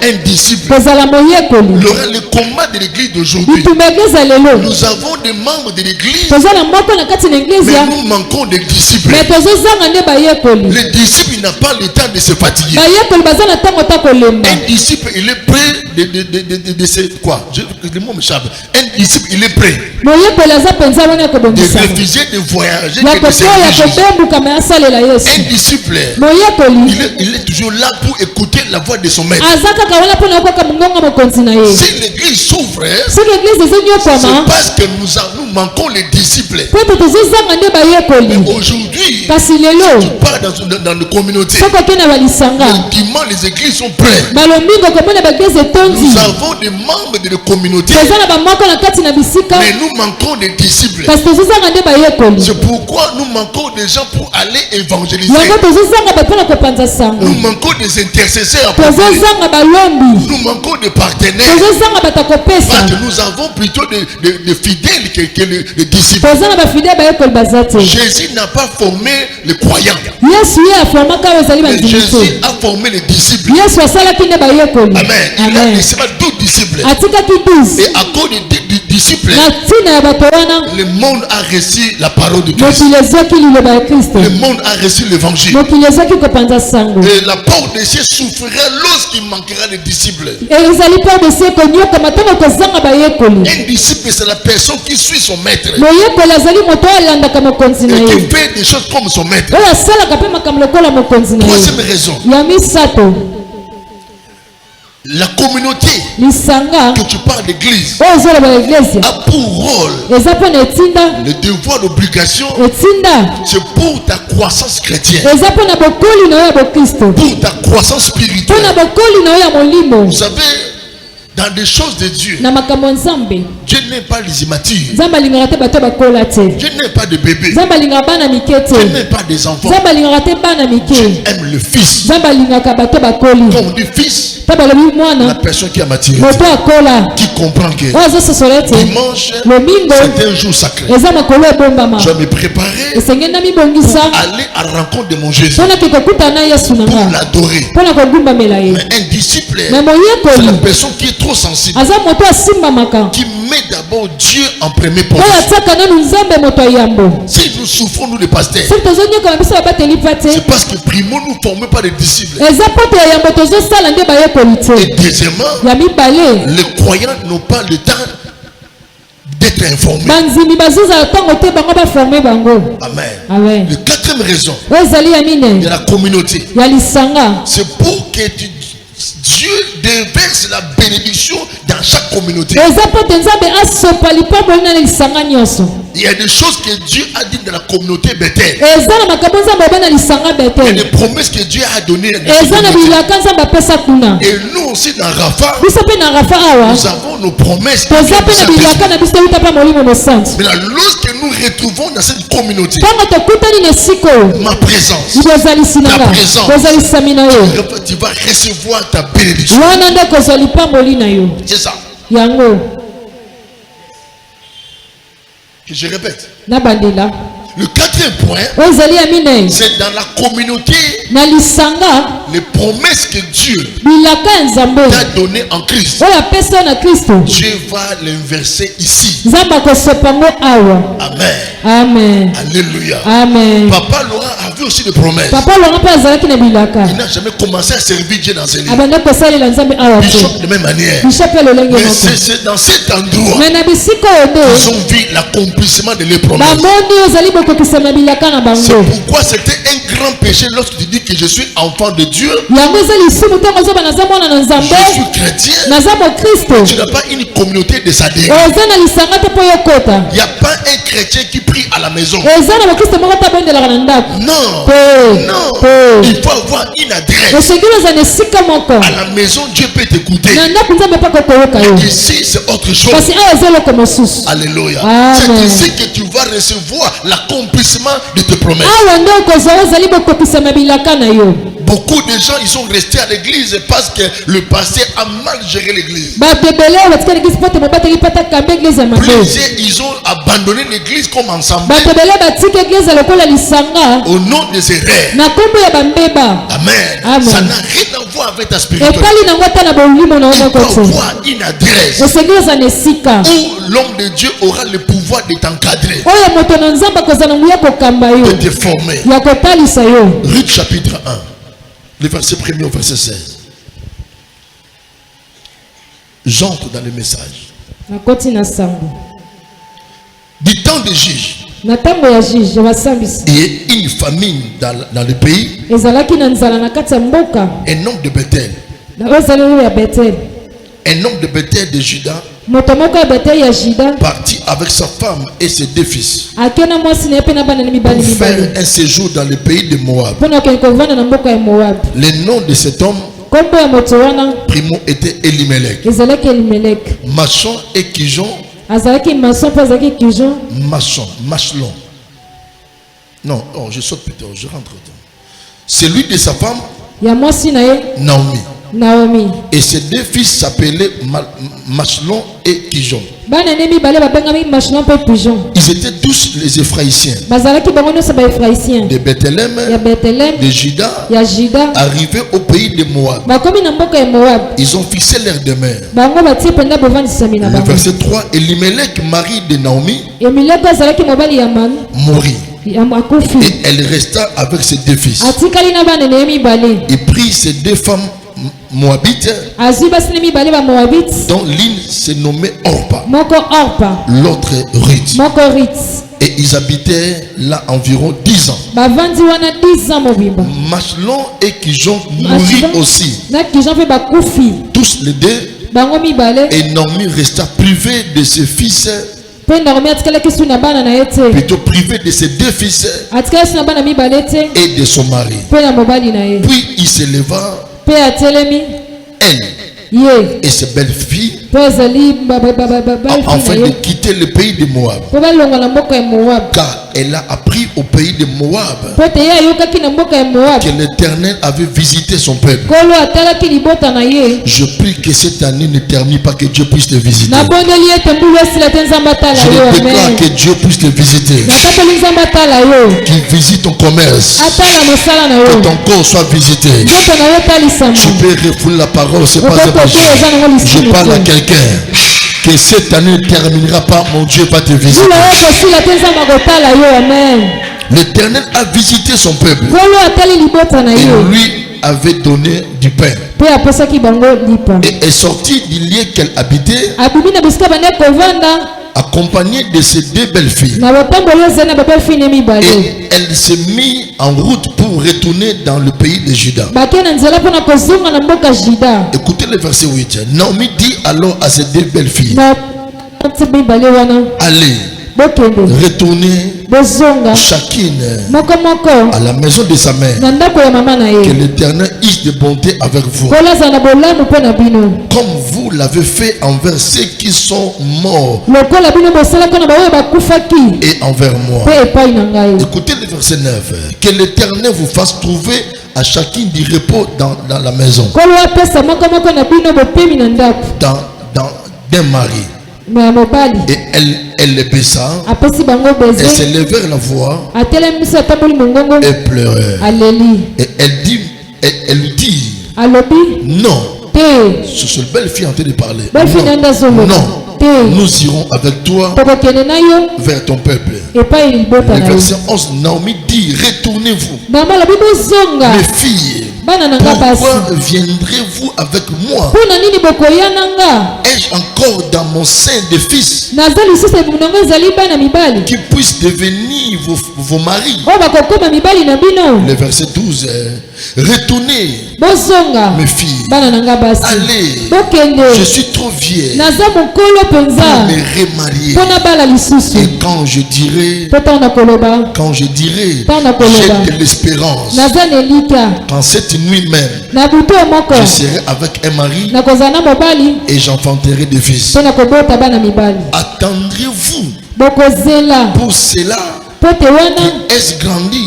un disciple. Le combat de l'église d'aujourd'hui, nous avons des membres de l'église, mais nous manquons des disciples. Le disciple n'a pas le temps de se fatiguer. Un disciple, il est prêt de se quoi? Le mot m'échappe. Un disciple, il est prêt de refuser de voyager. Un disciple, il est toujours là pour écouter la voix de son maître. Si l'église souffre, c'est parce que nous manquons les disciples. Mais aujourd'hui, tu pars dans la communauté, le dimanche les églises sont prêtes. Nous avons des membres de la communauté, mais nous manquons des disciples. C'est pourquoi nous manquons des gens pour aller évangéliser. Nous manquons des intercesseurs, nous manquons de partenaires, parce que nous avons plutôt des fidèles que les disciples. Jésus n'a pas formé les croyants, mais Jésus a formé les disciples. Amen. Il a laissé 12 disciples. Et à cause des disciples, le monde a reçu la parole de Christ. Le monde a reçu l'évangile. Et la porte des cieux souffrira lorsqu'il manquera les disciples. Un disciple, c'est la personne qui suit son maître et qui fait des choses comme son maître. Troisième raison, la communauté que tu parles d'église a pour rôle, le devoir d'obligation, c'est pour ta croissance chrétienne, pour ta croissance spirituelle. Vous savez, dans des choses de Dieu, na makambo nzambe Dieu n'est pas les immatures. nzambe alingaka te bato bakola te Dieu n'est pas de bébés. nzambe alingaka bana mike te Dieu n'est pas des enfants. nzambe alingaka te bana Dieu mike aime le fils. nzambe alingaka bato bakoli Quand on dit fils, ta balobi la mwana personne qui a maturité, moto akola qui comprend que oyo azososola ete dimanche, lomingo c'est un jour sacré. eza mokolo ebombama Je vais me préparer esengeli na mibongisa pour aller à la rencontre de mon Jésus, mpona ke kokutana na yesu na pour nga l'adorer. mpona kogumbamela ye Mais un disciple, me c'est moyekoli la personne qui est trop sensible, aza moto asimbamaka qui met d'abord Dieu en première oyo position. atiaka nanu nzambe moto ya yambo Si nous souffrons, nous les pasteurs, soki tozonyoka na biso babateli mpa te c'est parce que primo, nous ne formons pas des disciples. eza poto ya yambo tozosala nde bayekoli Et te deuxièmement, ya mibale les croyants n'ont pas le temps d'être informés. banzimi bazozala ntango te bango baforme bango Amen. amen La quatrième raison oyo ezali ya de mine la communauté, ya lisanga c'est pour que Dieu déverse la bénédiction dans chaque communauté. eza poto nzambe asopa lipamboli na lisanga nyonso Il y a des choses que Dieu a dit dans la communauté Bethel. eza na makambo nzambe obe na lisanga Il y a betel des promesses que Dieu a données dans la eza na communauté. bilaka nzambe apesa kuna Et nous aussi dans Rapha, biso mpe na rafa awa nous avons nos promesses. toza mpe na bilaka na biso euta mpa molimo mosantu Mais là, lorsque nous retrouvons dans cette communauté ntango tokutani na esika oyo ma présence, bozalisi na nga bozalisami na yo tu vas recevoir ta bénédiction. wana nde kozwa lipamboli na yo C'est ça yango que je répète. na bandela Le quatrième point, oyo ezali ya minei c'est dans la communauté na lisanga les promesses que Dieu bilaka ya nzambe t'a données en Christ. oyo apesi yo na kristo Dieu va l'inverser ici. nzambe akosopa ngo awa Amen. amen Alléluia. amen Papa Laurent avait aussi des promesses. papa longa mpe azalaki na bilaka Il n'a jamais commencé à servir Dieu dans ses livres. abanda kosalela nzambe awa te Bishop de même manière. bisho mpe lolenge Mais moko c'est dans cet endroit me na bisika oyo nde qu'ils ont vu l'accomplissement de leurs promesses. bamoni ozali bokokisa na bilaka na C'est bango pourquoi c'était un grand péché lorsque tu dis que je suis enfant de Dieu, yango eza lisumu ntango ozoba naza mwana na je nzambe suis chrétien. naza mokristo Tu n'as pas une communauté de sadé. oza na lisanga te mpo yokota Il n'y a pas un chrétien qui prie à la maison. eza na mokristo moko ta bondelaka na ndako Non. te Non. te Il faut avoir une adresse. osengeli oza na esika moko À la maison, Dieu peut t'écouter. na ndako nzambe mpe akokoyoka yo Ici, c'est autre chose. kasi awa eza eloko mosusu Alléluia. Amen. C'est ici que tu vas recevoir l'accomplissement de tes promesses. awa nde okozwa ozali bokokisa na bilaka na yo Beaucoup de gens, ils sont restés à l'église parce que le pasteur a mal géré l'église. bato ebele oyo batikali eglise mpo te mobateli mpe atakamba eglise ya mabe Plusieurs, ils ont abandonné l'église comme ensemble bato ebele batika eglise lokola lisanga au nom des erreurs. na nkombo ya bambeba Amen. Amen. Ça n'a rien à voir avec ta spiritualité. etali nango ata na bolimo na yo Il moko faut te avoir une adresse osengeli oza na esika où l'homme de Dieu aura le pouvoir de t'encadrer, oyo moto na nzambe akozala na nguya kokamba yo de te former. ya kotalisa yo Ruth chapitre 1, le verset 1er au verset 16. J'entre dans le message. nakoti na sango Du temps des juges, na ntango ya juge ya basambisi il y a une famine dans le pays. ezalaki na nzala na kati ya mboka Un homme de Bethel, na oyo ezali oyo ya betel un homme de Bethel de Juda, moto moko ya betel ya juda partit avec sa femme et ses deux fils ake na mwasi na ye mpe na bana na mibali pour faire mibale un séjour dans le pays de Moab. mpo na okende kovanda na mboka ya moabi Le nom de cet homme, nkombo ya moto wana primo, était Elimelech. ezalaki elimeleki Machon et Kijon, azalaki mason mpe azalaki kijon Machelon. Non, oh, je saute plutôt, je rentre dedans. C'est lui de sa femme, ya mwasi na ye Naomi. naomi Et ses deux fils s'appelaient Machelon et Kijon. bana ne mibale babengami machilon mpe pigeon Ils étaient tous les Ephraïciens bazalaki bango nyonso baefraisien de Bethléem, ya betelem de Juda, ya juda arrivés au pays de Moab. bakomi na mboka ya moabi Ils ont fixé leur demeure. bango batie mpenza bovandisami na Le bango verset 3, Elimelech, mari de Naomi, emileko azalaki mobali ya manu mourut. akufi Et elle resta avec ses deux fils. atikali na bana na ye mibale Il prit ses deux femmes moabites, azwi basi na mibale bamoabite dont l'une se nommait Orpa, moko orpa l'autre Ruth. moko rit Et ils habitaient là environ 10 ans. bavandi wana 10 ans mobimba Machelon et Kijon Machelon. moururent aussi, na kijan mpe bakufi tous les deux. bango mibale Et Naomi resta privée de ses fils, mpe naomi atikalaki su na bana na ye te plutôt privée de ses deux fils atikali su na bana mibale te et de son mari. mpe na mobali na ye Puis il se leva, mpe atelemi elle et ses belles-filles afin de quitter le pays de Moab. Car elle a appris au pays de Moab que l'Éternel avait visité son peuple. Je prie que cette année ne termine pas, que Dieu puisse te visiter. Je déclare que Dieu puisse te visiter. Qu'il visite ton commerce. Que ton corps soit visité. Tu peux refouler la parole, c'est pas un péché. Je parle à quelqu'un. Que cette année ne terminera pas, mon Dieu va te visiter. L'Éternel a visité son peuple et lui avait donné du pain et est sorti du lieu qu'elle habitait accompagnée de ses deux belles filles. Et elle s'est mise en route pour retourner dans le pays de Juda. Écoutez le verset 8. Naomi dit alors à ses deux belles filles: allez, retournez chacune à la maison de sa mère. Que l'Éternel use de bonté avec vous, comme vous l'avez fait envers ceux qui sont morts et envers moi. Écoutez le verset 9. Que l'Éternel vous fasse trouver à chacune du repos dans la maison, d'un mari. Et elle les baissa, elle s'élevèrent la voix et pleurait. Et elle lui dit non. C'est une belle fille en train de parler. Non. Nous irons avec toi vers ton peuple. Le verset 11, Naomi dit: retournez-vous, mes filles. Pourquoi viendrez-vous avec moi? Ai-je encore dans mon sein des fils qui puissent devenir vos maris? Le verset 12, retournez, mes filles, allez, je suis trop vieille pour me remarier. Et quand je dirai j'ai de l'espérance, quand cette nuit même je serai avec un mari et j'enfanterai des fils. Attendrez-vous pour cela est-ce grandi?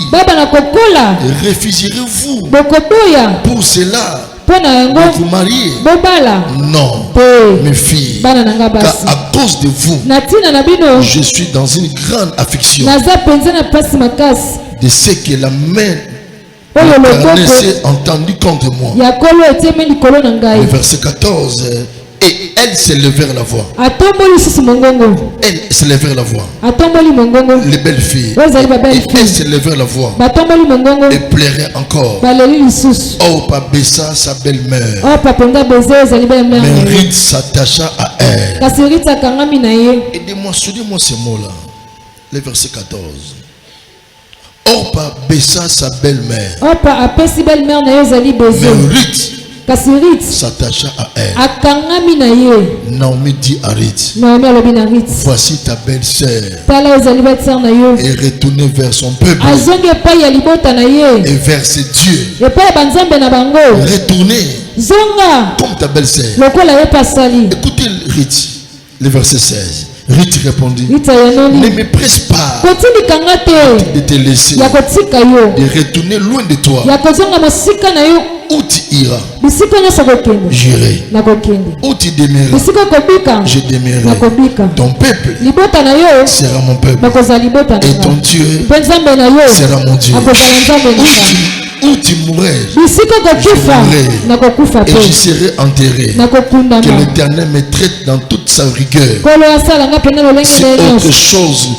Refuseriez-vous pour cela de vous marier? Non, mes filles, car à cause de vous je suis dans une grande affliction de ce que la main s'est entendue contre moi. Le verset 14. Et elles s'élevèrent la voix. Elles s'élevèrent la voix. Les belles filles. Et elles s'élevèrent la voix. Et pleuraient encore. Orpa baissa sa belle-mère. Mais Ruth s'attacha à elle. Aidez-moi, soulignez-moi ce mot-là. Le verset 14. Orpa baissa sa belle-mère. Mais Ruth s'attacha à elle. Naomi dit à Ruth: voici ta belle-sœur est retournée vers son peuple et vers ses dieux. Retournez comme ta belle-sœur. Écoutez Ruth, le verset 16. Ruth répondit: ne me presse pas de te laisser, de retourner loin de toi. Où tu iras, j'irai. Où tu demeureras, je demeurerai. Ton peuple sera mon peuple et ton Dieu sera mon Dieu. Où tu mourrais, je mourrai et je serai enterré. Que l'Éternel me traite dans toute sa rigueur. C'est autre chose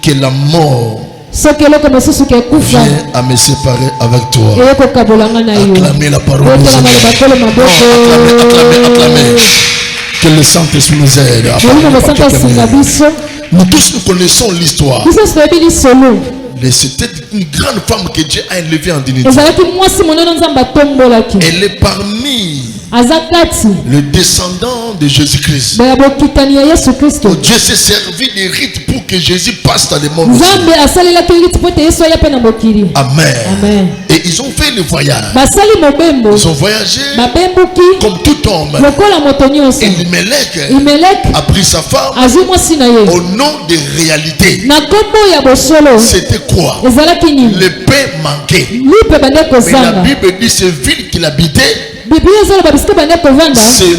que la mort vient à me séparer avec toi. Acclamez la parole de Dieu. Acclamez. Que le Saint-Esprit nous aide à parler. Nous tous nous connaissons l'histoire. C'était une grande femme que Dieu a élevée en dignité. Elle est parmi le descendant de Jésus-Christ. Dieu s'est servi des rites pour que Jésus passe dans le monde. Amen. Et ils ont fait le voyage. Ils ont voyagé comme tout homme. Elimelech a pris sa femme au nom des réalités. C'était quoi? Le pain manquait. Mais la Bible dit c'est ville qu'il habitait. C'est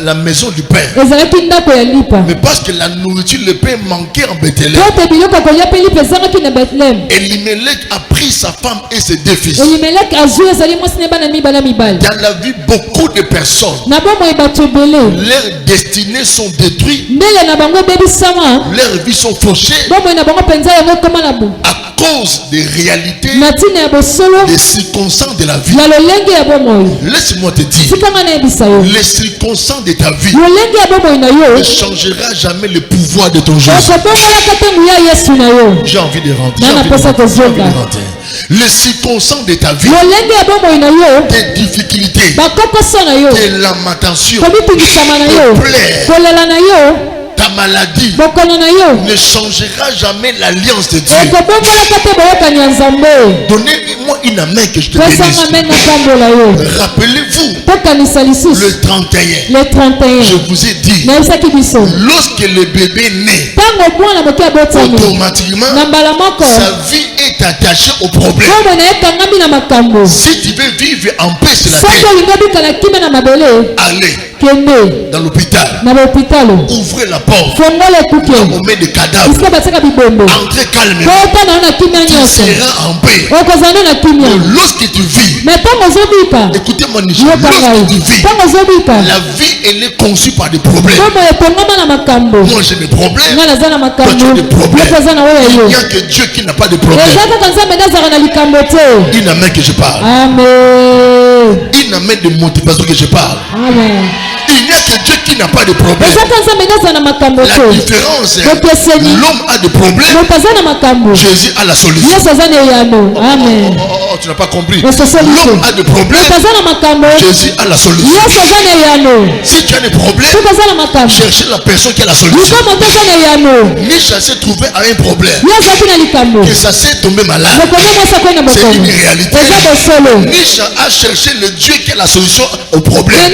la maison du Père. Mais parce que la nourriture, le pain manquait en Bethléem, Elimelech a pris sa femme et ses deux fils. Dans la vie, beaucoup de personnes, leurs destinées sont détruites, leurs vies sont fauchées à cause des réalités, des circonstances de la vie. Laisse-moi te dire, les circonstances de ta vie ne changera jamais le pouvoir de ton Jésus. J'ai envie de rentrer. Les circonstances de ta vie, tes difficultés, tes lamentations, tes plaies, ta maladie ne changera jamais l'alliance de Dieu. Donnez-moi une main que je te bénisse. Rappelez-vous, le 31, je vous ai dit, lorsque le bébé naît, automatiquement, sa vie est attachée au problème. Si tu veux vivre en paix sur la terre, allez dans l'hôpital, ouvrez la porte, on met des cadavres, entrez calmement, tu seras en paix. Mais lorsque tu vis, écoutez-moi, lorsque tu vis, la vie elle est conçue par des problèmes. Moi j'ai des problèmes, toi tu as des problèmes. Il n'y a que Dieu qui n'a pas de problème. Il n'a même que je parle. Il n'a même de motivation que je parle. Amen. Il n'y a que Dieu qui n'a pas de problème. La différence est l'homme a des problèmes, Jésus a la solution. Amen. Oh, tu n'as pas compris. L'homme a des problèmes, Jésus a la solution. Si tu as des problèmes, cherchez la personne qui a la solution. Nisha s'est trouvé à un problème, que ça s'est tombé malade. C'est une réalité. Nisha a cherché le Dieu qui a la solution au problème.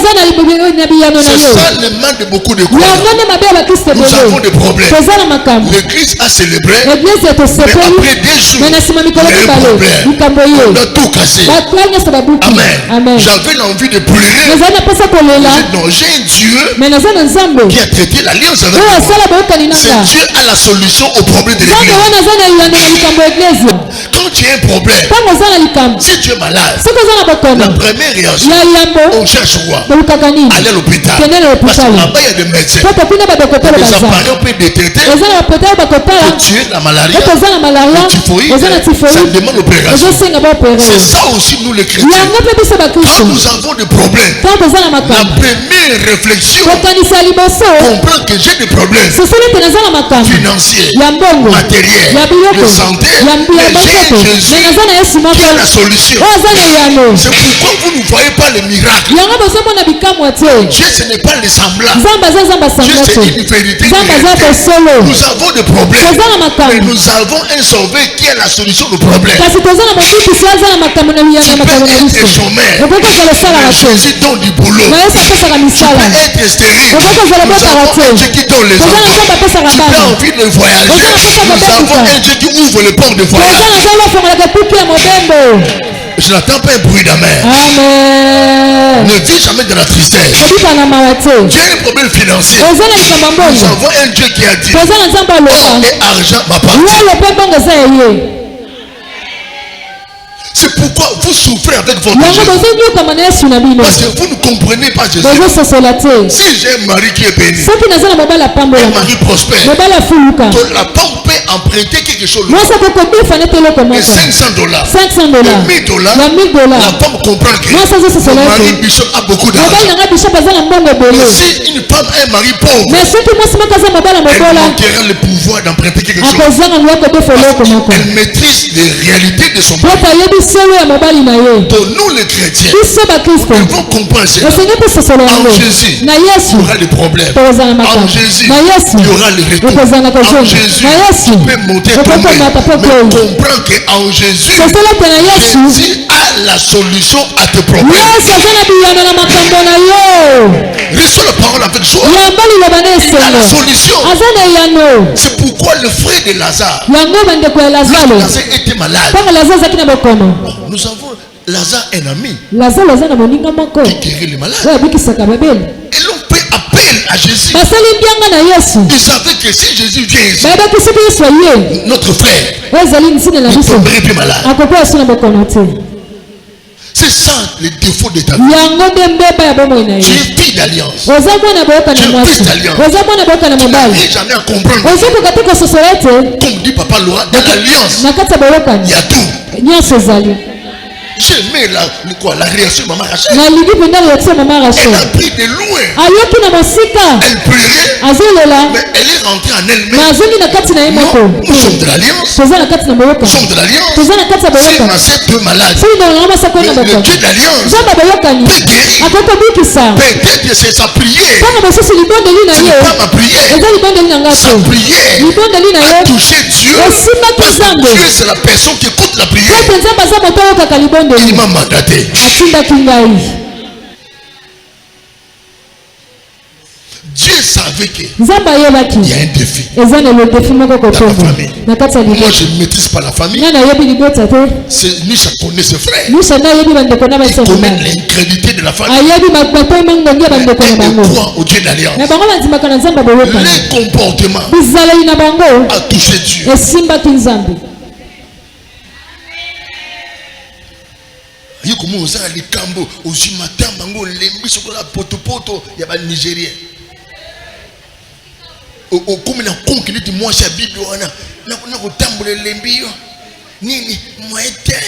C'est ça le mal de beaucoup de croyants. Nous avons des problèmes. L'église a célébré, mais après des jours, il y a un problème. On a tout cassé. Amen. J'avais l'envie de pleurer. Non, j'ai un Dieu qui a traité l'alliance avec moi. C'est Dieu a la solution au problème de l'église. Quand tu as un problème, si tu es malade, la première réaction, on cherche quoi? Aller à l'hôpital. Parce que là-bas il y a des médecins. Les appareils peuvent détecter que tu es la malaria, le typhoïde, ça demande l'opération. C'est ça aussi nous les chrétiens. Quand nous avons des problèmes, la première réflexion, comprendre que j'ai des problèmes financiers, matériels, de santé, mais j'ai Jésus qui a la solution. C'est pourquoi vous ne voyez pas les miracles. Dieu ce n'est pas les semblables. Dieu c'est une vérité. Nous avons des problèmes, mais nous avons un sauveur qui a la solution au problème. Tu peux être chômeur, mais Jésus donne du boulot. Tu peux être stérile, nous avons un Dieu qui donne les enfants. Tu as envie de voyager, nous avons un Dieu qui ouvre les portes de voyage. Je n'attends pas un bruit d'amer. Ne vis jamais de la tristesse. Tu as un problème financier. Nous avons un Dieu qui a dit, or et argent m'appartient. C'est pourquoi vous souffrez avec votre Jésus. Parce que vous ne comprenez pas Jésus. Si j'ai un mari qui est béni, un mari prospère, la pomme peut emprunter quelque chose. Et $500, $1000, la pomme comprend que le mari bishop a beaucoup d'argent. Mais si une femme a un mari pauvre, elle manquera le pouvoir d'emprunter quelque chose. Elle maîtrise les réalités de son mari. Pour nous les chrétiens, nous devons comprendre en Jésus, il y aura des problèmes. En Jésus, il y aura les retours. En Jésus, peut monter tomber. Mais comprends qu'en Jésus, Jésus a la solution à tes problèmes. Reçois la parole avec joie. Il a la solution. C'est pourquoi le frère de Lazare, Lazare était malade. Nous avons Lazare un ami qui guérit les malades. Et l'on fait appel à Jésus. Il savait que si Jésus vient ici, notre frère ne tomberait plus malade. C'est ça le défaut de ta vie. Tu es fille d'alliance. Tu es fils d'alliance. Tu n'arrives jamais à comprendre. Comme dit Papa Laura, dans l'alliance, il y a tout. J'aimais la réaction de Maman Rachel. Elle a pris de loin. Elle pleurait. Mais elle est rentrée en elle-même. Non, nous sommes de l'alliance. Nous sommes de l'alliance. Si ma sœur peut malade, le Dieu d'alliance peut guérir. Peut-être que c'est sa prière. Ce n'est pas ma prière. Sa prière a touché Dieu. Parce que Dieu, c'est la personne qui écoute la prière. Il m'a mandaté. Dieu savait qu'il y a un défi dans la famille. Moi, je ne maîtrise pas la famille. Ni je connais ses frères. Il connaît l'incrédulité de la famille. Il croit au Dieu d'alliance. Les comportements a touché Dieu. Il y a comme on a les cambo au matin bango lembi sokola poto poto ya ba Nigérien. Au comme na konkili di moi cha bibi wana na ko tambule lembi yo. Nini moete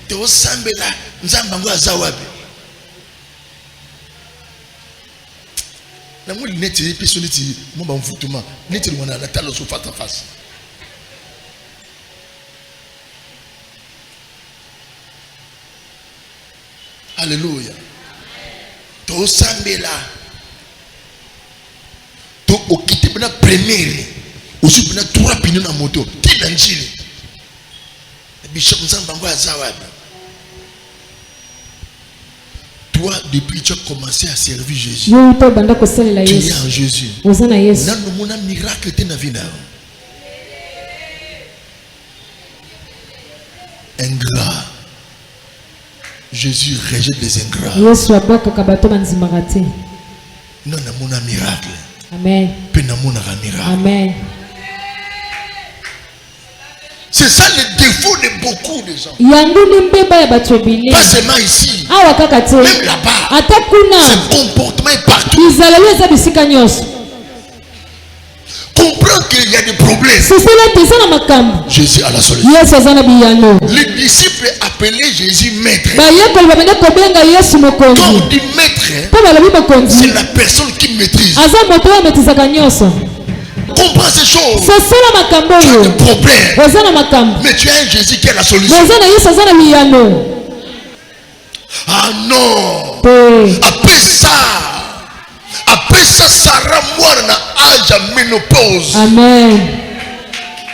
te osambela nzamba ngo azawabi. Na mo neti episo neti mo ba mfutuma neti wana na talo so face à face. Alléluia. To sambela. To okite bina première. Osu bina trois pino na moto. Ti na njili. Bishop Nzamba ngo azawabi. Toi, depuis tu as commencé à servir Jésus. Tu es en Jésus. Nano mona miracle te na vida. Ingrat. Jésus rejette les ingrats. Non, mon miracle. Amen. Amen. C'est ça le défaut de beaucoup de gens. Pas seulement ici. Même là-bas. Ce comportement est partout. Comprends qu'il y a des problèmes. Jésus a la solution. Les disciples appelaient Jésus maître. Quand on dit maître, c'est la personne qui maîtrise. Comprends ces choses. Tu as des problèmes, mais tu as un Jésus qui a la solution. Ah non. Après ça, Sarah moire na âge ménopause. Amen.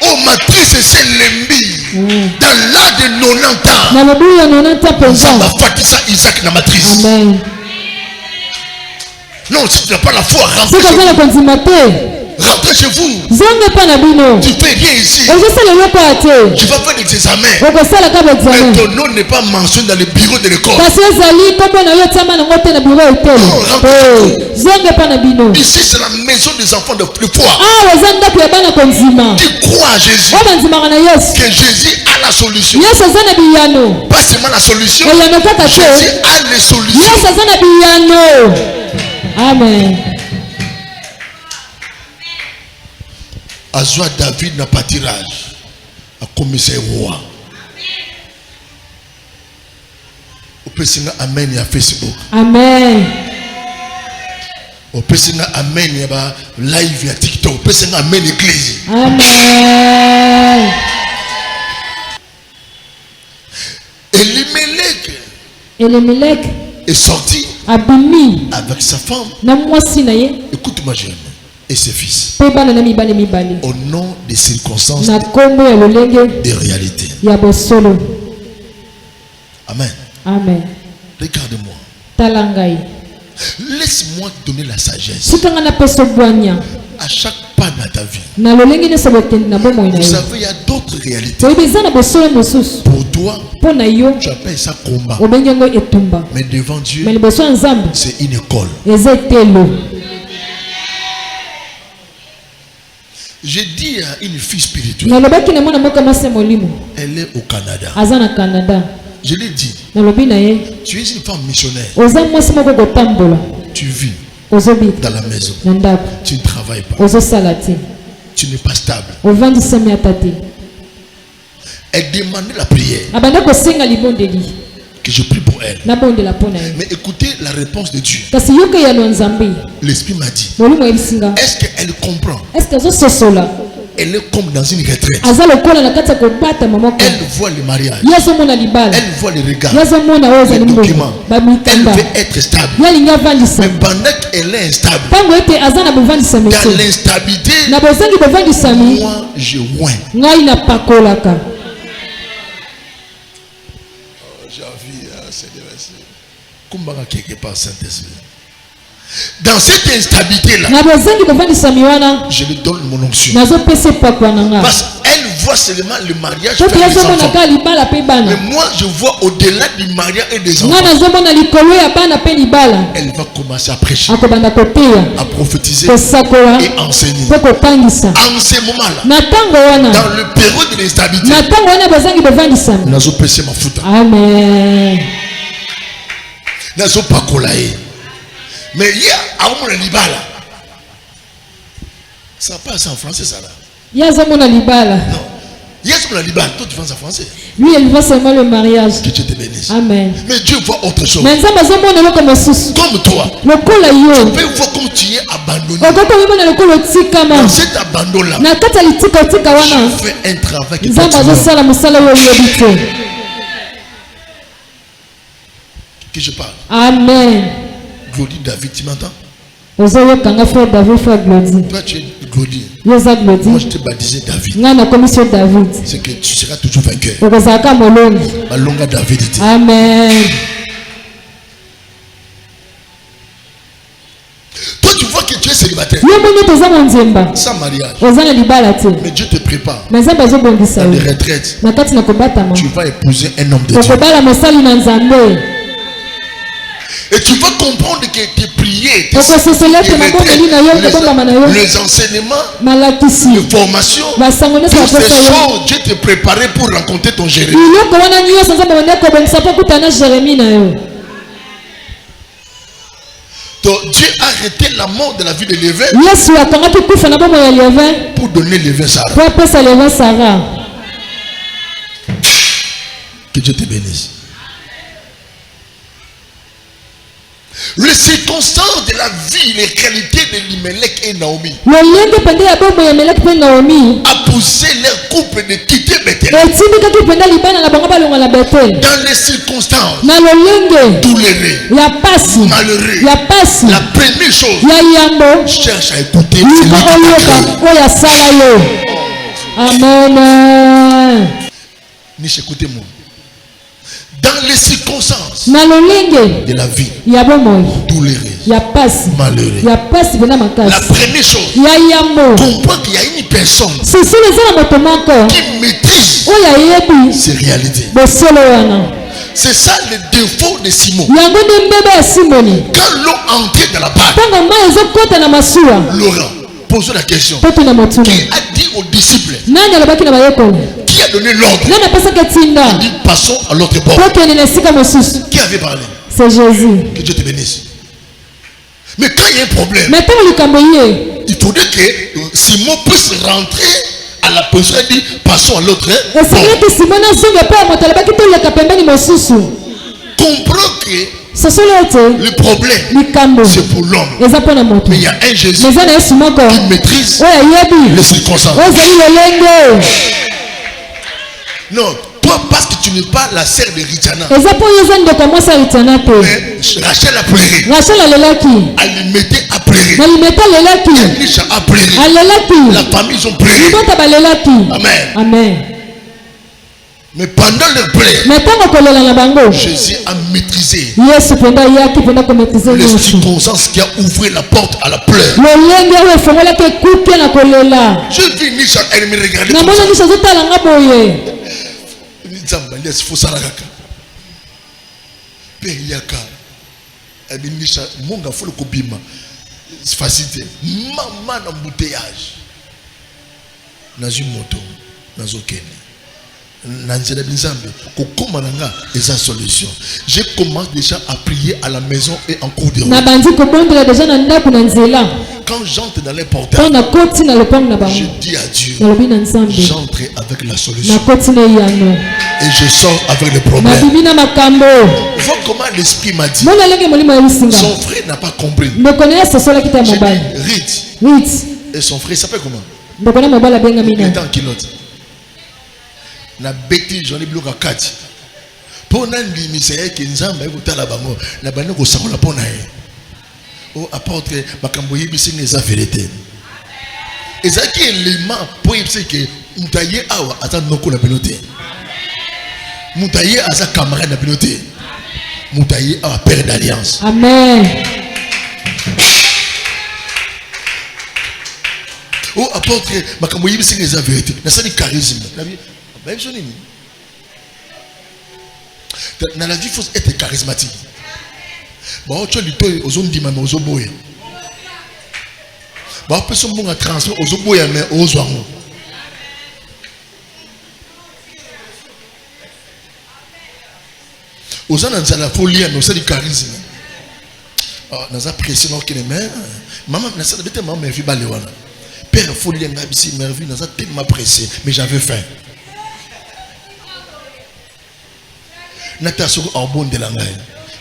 Oh, matrice, c'est l'embi. Dans l'âge de 90 ans. Ça va faire ça, Isaac, la matrice. Amen. Non, si tu n'as pas la foi, rentrez chez vous. Tu fais rien ici. Tu vas faire des examens. Mais ton nom n'est pas mentionné dans le bureau de l'école. Non, ici c'est la maison des enfants de foi. Tu crois à Jésus. Que Jésus a la solution. Pas seulement la solution. Jésus a les solutions. Amen. Azwa David n'a pas tirage a commissaire roi. Au pessinga amen ya Facebook. Amen. Au pessinga amen ya ba live ya TikTok. Au pessinga amen église. Amen. Elimelech est sorti abimi avec sa femme. Na mwasi na ye. Écoute-moi jeune. et ses fils. Au nom des circonstances, des réalités. Amen. Amen. Regarde-moi. Talangai. Laisse-moi donner la sagesse. À chaque pas dans ta vie. Vous savez, il y a d'autres réalités. Pour toi, tu appelles ça combat. Mais devant Dieu, c'est une école. J'ai dit à une fille spirituelle. Elle est au Canada. Je l'ai dit. Tu es une femme missionnaire. Tu vis dans la maison. Tu ne travailles pas. Tu n'es pas stable. Elle demandait la prière. Que je prie pour elle. Mais écoutez la réponse de Dieu. L'Esprit m'a dit. Est-ce qu'elle comprend? Elle est comme dans une retraite. Elle voit le mariage. Elle voit les regards. Les documents. Elle veut être stable. Mais pendant qu'elle est instable, dans l'instabilité, moi je oins. J'ai envie, Seigneur, comment quelque part Saint-Esprit. Dans cette instabilité-là, je lui donne mon onction. Parce qu'elle voit seulement le mariage faire des enfants. Mais moi, je vois au-delà du mariage et des enfants. Elle va commencer à prêcher, à prophétiser et enseigner. En ce moment-là, dans le période de l'instabilité, nous avons prêché ma foute. Amen. Nous avons pas collé. Mais il y a un libala. Ça passe en français, ça là. Il y a un libala. Non. Il y a un libala. Toi, tu fais en français. Lui, il voit seulement le mariage. Que Dieu te bénisse. Amen. Mais Dieu voit autre chose. Comme toi. Tu peux voir comme tu es abandonné. Dans cet abandon-là, je fais un travail qui que je parle. Amen. Glodie David, tu m'entends? Toi tu es Glodie. Moi je t'ai baptisé David. C'est que tu seras toujours vainqueur. Malonga David. Amen. Toi tu vois que tu es célibataire. Sans mariage. Mais Dieu te prépare. Dans les retraites. Tu vas épouser un homme de Dieu. Et tu vas comprendre que tes prières, les enseignements, les formations, toutes ces choses, Dieu te préparait pour rencontrer ton Jérémie. Donc Dieu a arrêté la mort de la vie de Lévin pour donner Lévin Sarah. Que Dieu te bénisse. Les circonstances de la vie, les qualités de Limelech et Naomi a poussé leur couple de quitter Bethel. Dans les circonstances douloureuses, malheureuses, la première chose, cherche à écouter celui. Amen. Écoutez-moi. Dans les circonstances de la vie douloureuse, malheureuse, la première chose, comprends qu'il y a une personne qui maîtrise ces réalités. C'est ça le défaut de Simon. Quand l'eau entrait dans la barque, Laurent pose la question. Qui a dit aux disciples? Qui a donné l'ordre? Il dit passons à l'autre bord. Qui avait parlé? C'est Jésus. Que Dieu te bénisse. Mais quand il y a un problème, il faudrait que Simon puisse rentrer à la position et dire passons à l'autre bord. Comprends que le problème, c'est pour l'homme. Mais il y a un Jésus qui maîtrise les circonstances. Non, toi Pourquoi? Parce que tu n'es pas la sœur de Ritana. Mais Rachel a pleuré. Elle lui mettait à pleurer. Elisha a pleuré. La famille ils ont pleuré. Amen. Amen. Mais pendant leur pleurs, Jésus a maîtrisé les circonstances qui a ouvert la porte à la pleure. Je vis Nisha, elle me regardait comme ça. Elle dit Nisha, mon gars, faut le cobima. C'est facile. Maman d'embouteillage. Dans une moto, dans aucun. Je commence déjà à prier à la maison et en cours de route. Quand j'entre dans les portails, je dis à Dieu, j'entre avec la solution et je sors avec le problème. Vois comment l'esprit m'a dit. Son frère n'a pas compris. J'ai dit Rite. Et son frère s'appelle comment? Il est en kilote. Na beti joli bloka kati pona ndimisa yake nzamba ekutala bango na bana ko sakola pona ye o apporte makambo yibisi ngeza vérité ezaki élément pour yibisi ke mutaye awa ata noko na pilote mutaye asa camarade na pilote mutaye awa père d'alliance. Amen. O apporte makambo yibisi ngeza vérité na sani charisme na dans la vie, il faut être charismatique. Bon, tu as dit que tu as dit que tu as dit que tu as transfert aux oboya mais aux oiseaux. Aux ans dans la folie, nous c'est du charisme. Nous apprécions nos kilomètres. Maman, nous savons que maman m'a vu balewana. Père folie, nous avons vu, nous avons tellement apprécié, mais j'avais faim. Nata soko arbon de langai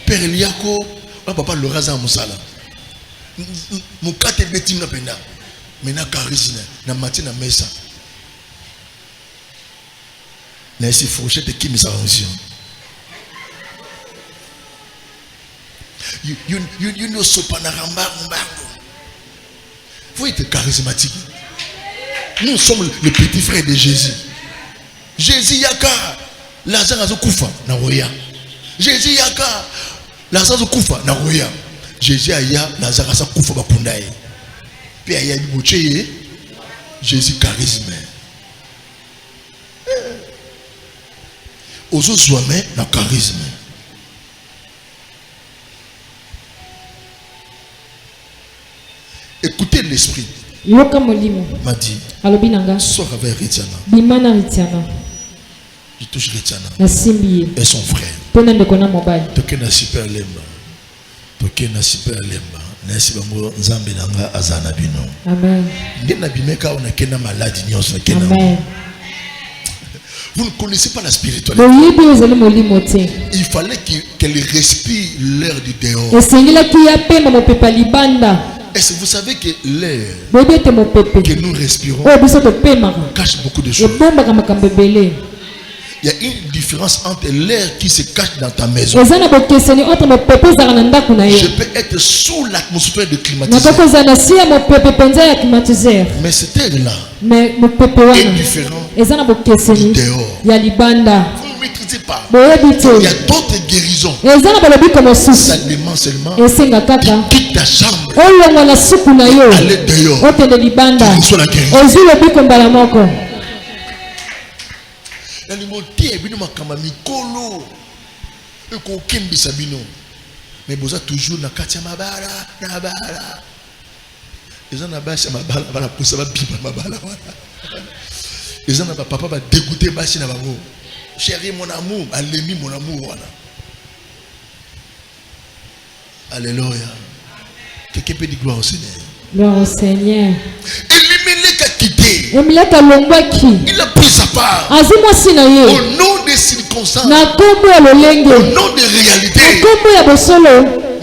père liako papa le raza musala mukate beti na penda mena charisme na matin na mesa na esi fourchette qui misa onction you know sopanaramba mbango. Faut être charismatique. Nous sommes les petits frères de Jésus. Jésus yaka Lazare a kufa na roya. Jésus yaka Lazare kufa na roya. Jésus aya Lazare a kufa ba pundaye. Puis aya biboche Jésus charisme. Ozo zoame na charisme. Écoutez l'esprit. M'a dit. Sors avec Ritiana. Il touche Ritiana et son frère. Tokena super lemba. Tokena super lemba. Nasi bango nzambe nanga azana bino. Amen. Ngena bimeka on a kena maladie nyonso kena. Amen. Vous ne connaissez pas la spiritualité. Il fallait qu'elle respire l'air du dehors. Est-ce que vous savez que l'air que nous respirons cache beaucoup de choses? Il y a une différence entre l'air qui se cache dans ta maison. Je peux être sous l'atmosphère de climatiseur. Mais cet air-là est différent du dehors. Vous ne maîtrisez pas. Il y a d'autres guérisons. Ça demande seulement de quitter ta chambre. Aller dehors. Tu reçois la guérison. Mais vous êtes toujours dans katia mabala na bala. Ils ont abaissé mabala va la pousser va biba mabala. Ils ont papa va dégoûter bashi na bango. Chérie mon amour, allez mon amour voilà. Alléluia. Quelqu'un peut dire gloire au Seigneur. Gloire au Seigneur. Il a pris sa part. Au nom des circonstances. Au nom des réalités.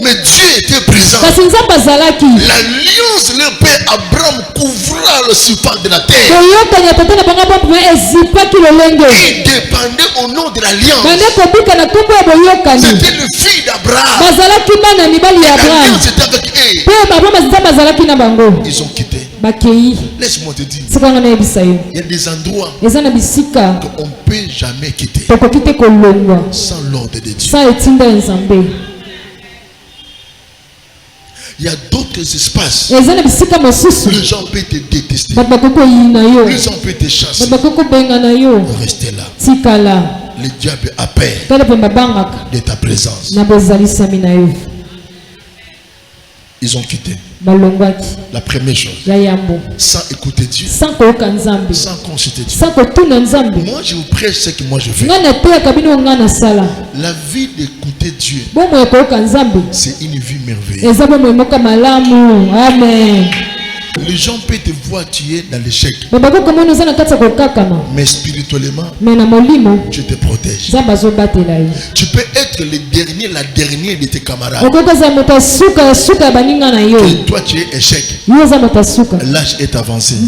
Mais Dieu était présent. L'alliance, leur père Abraham couvra le surface de la terre. Il dépendait au nom nom de l'alliance. C'était le fils d'Abraham. L'alliance était avec eux. Ils ont quitté. Laisse-moi te dire. Il y a des endroits qu'on ne peut jamais quitter sans l'ordre de Dieu. Il y a d'autres espaces. Les gens peuvent te détester. Les gens peuvent te chasser. Restez là. Le diable a peur de ta présence. Ils ont quitté. La première chose, sans écouter Dieu, sans consulter Dieu. Moi je vous prêche ce que moi je fais. La vie d'écouter Dieu, c'est une vie merveilleuse. Amen. Les gens peuvent te voir tu es dans l'échec. Mais spirituellement, tu te protèges. Tu peux être le dernier, la dernière de tes camarades. Et toi tu es échec. L'âge est avancé.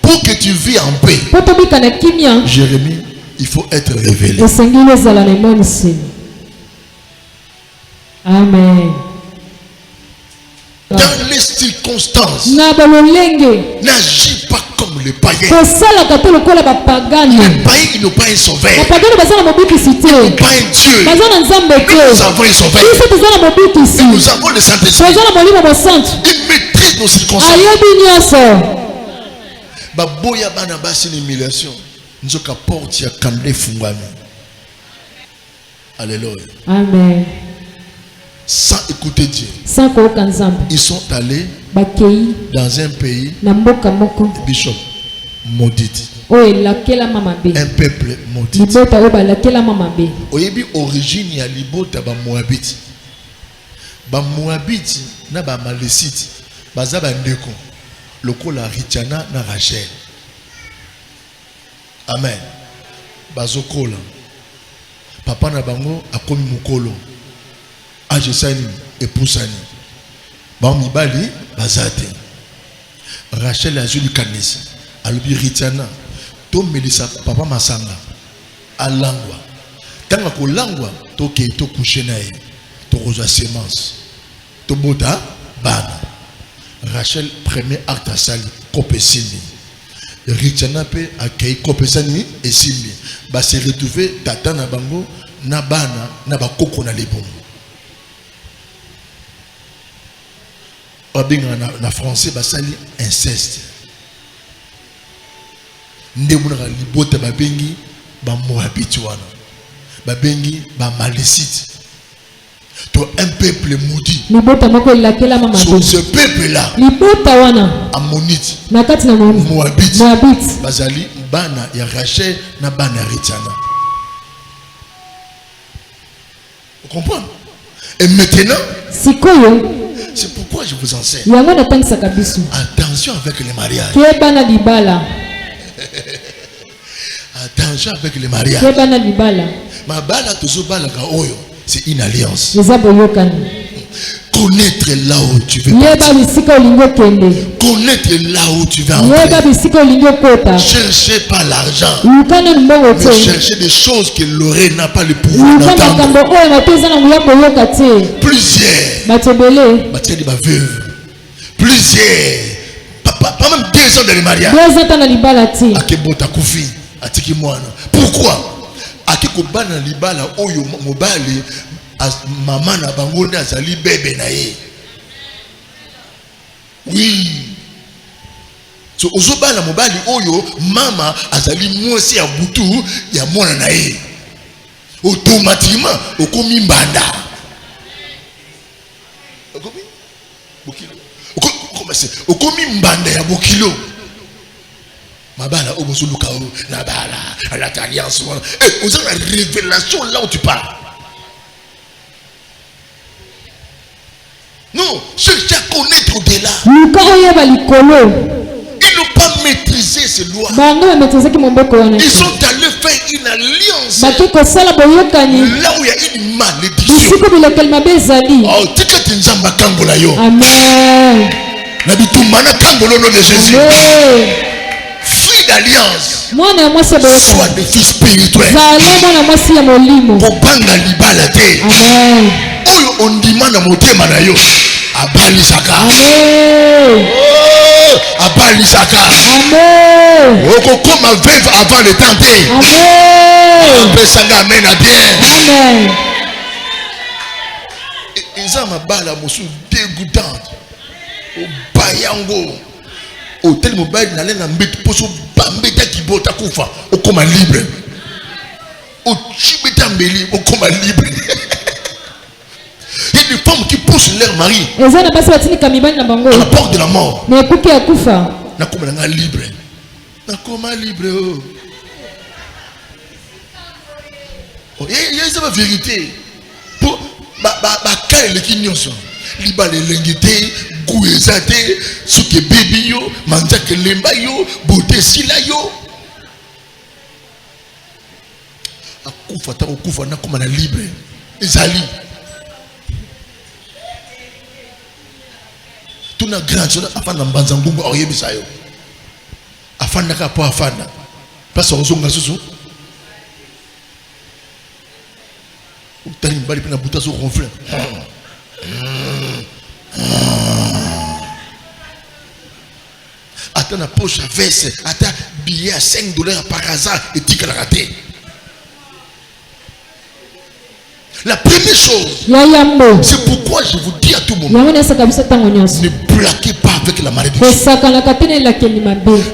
Pour que tu vis en paix, Jérémie, il faut être révélé. Amen. Dans les circonstances, n'agis pas comme les païens. Les païens, ils n'ont pas un sauveur. Ils n'ont pas un Dieu. Nous avons un sauveur. Et nous avons le Saint-Esprit. Il maîtrise nos circonstances. Baboya bana basi ni humiliation. Nzoka porte ya kande fungami. Alléluia. Amen. Sans écouter Dieu. Ils sont allés dans un pays, Bishop, maudit. Un peuple maudit. Oyebi origine ya libota ba Moabite. Ba Moabite na ba Malécite. Baza ba ndeko. Lokola Richana na Rachel. Amen. Bazokola. Papa na bango akomi mukolo. Ajesani epusani. Ba mibali bazate. Rachel azuli kanisa. Alubi Richana. To melisa papa masanga. Alangwa. Tanga ko langwa to ke to coucher na ye. To rejoa semence. To bota bana. Rachel premier acte à sali kopesini. Richana pe akei kopesani et simbi. Ba se retrouver tata na bango na bana na ba koko na lebongo. Na français basali inceste. Ndemuna libota babengi ba Moabite wana. Babengi ba Malécite. To un peuple maudit. Ce peuple là. Ammonite. Moabite. Bazali bana ya Rachel na bana Richana. Vous comprenez? Et maintenant, c'est pourquoi je vous enseigne. Attention avec les mariages. Attention avec les mariages. Ma bala toujours bala ka oyo. C'est une alliance. Connaître là où tu veux partir. Connaître là où tu vas entrer. Cherchez pas l'argent. Mais cherchez des choses que l'oreille n'a pas le pouvoir d'entendre. Plusieurs. Plusieurs. Pas même 2 ans dans le mariage. Pourquoi? Akiko bana libala oyo mobali maman na bango na zali bébé na ye. Oui. So ozobala mobali oyo mama azali mwasi ya butu ya mwana na ye. Automatiquement okomi mbanda. Okomi bokilo. Okomi mbanda ya bokilo. Mabala obosuluka na bala la alliance. Et vous avez la révélation là où tu parles. Non, cherchez à connaître au-delà. Ils n'ont pas maîtrisé ces lois. Ils sont allés faire une alliance là où il y a une malédiction. Oh, tikati nzamba kangola yo. Amen. Na bitumana kangolo nom de Jésus. d'alliance. Sois des fils spirituels. Amen. On demande à motema na yo. Abalisaka. Amen. Abalisaka. Amen. Oko comme veuve avant le temps. Amen. Amen à bien. Amen. Ils ont ma balle à mosu dégoûtante. Au bayango. Au tel mobile n'allait na mbet poso bambeta qui bota kufa. Au comme libre. Au chibeta mbeli au comme libre. Il y a des femmes qui poussent leur mari à la porte de la mort. Nakoma libre. Nakoma libre. Il y a une vérité. Pour les kinyos. Liba les lengité, gouezate, souke baby yo, manjake lemba yo, beauté sila yo. Akufa ta okufa nakoma libre. Ezali. Tuna grand chose afana mbanzangungu oyebisa yo afana ka po afana parce ozonga susu utani mbali pena buta so ronfler ata na poche à veste ata billet à $5 par hasard et tika la raté. La première chose, c'est pourquoi je vous dis à tout moment, ne plaquez pas avec la malédiction.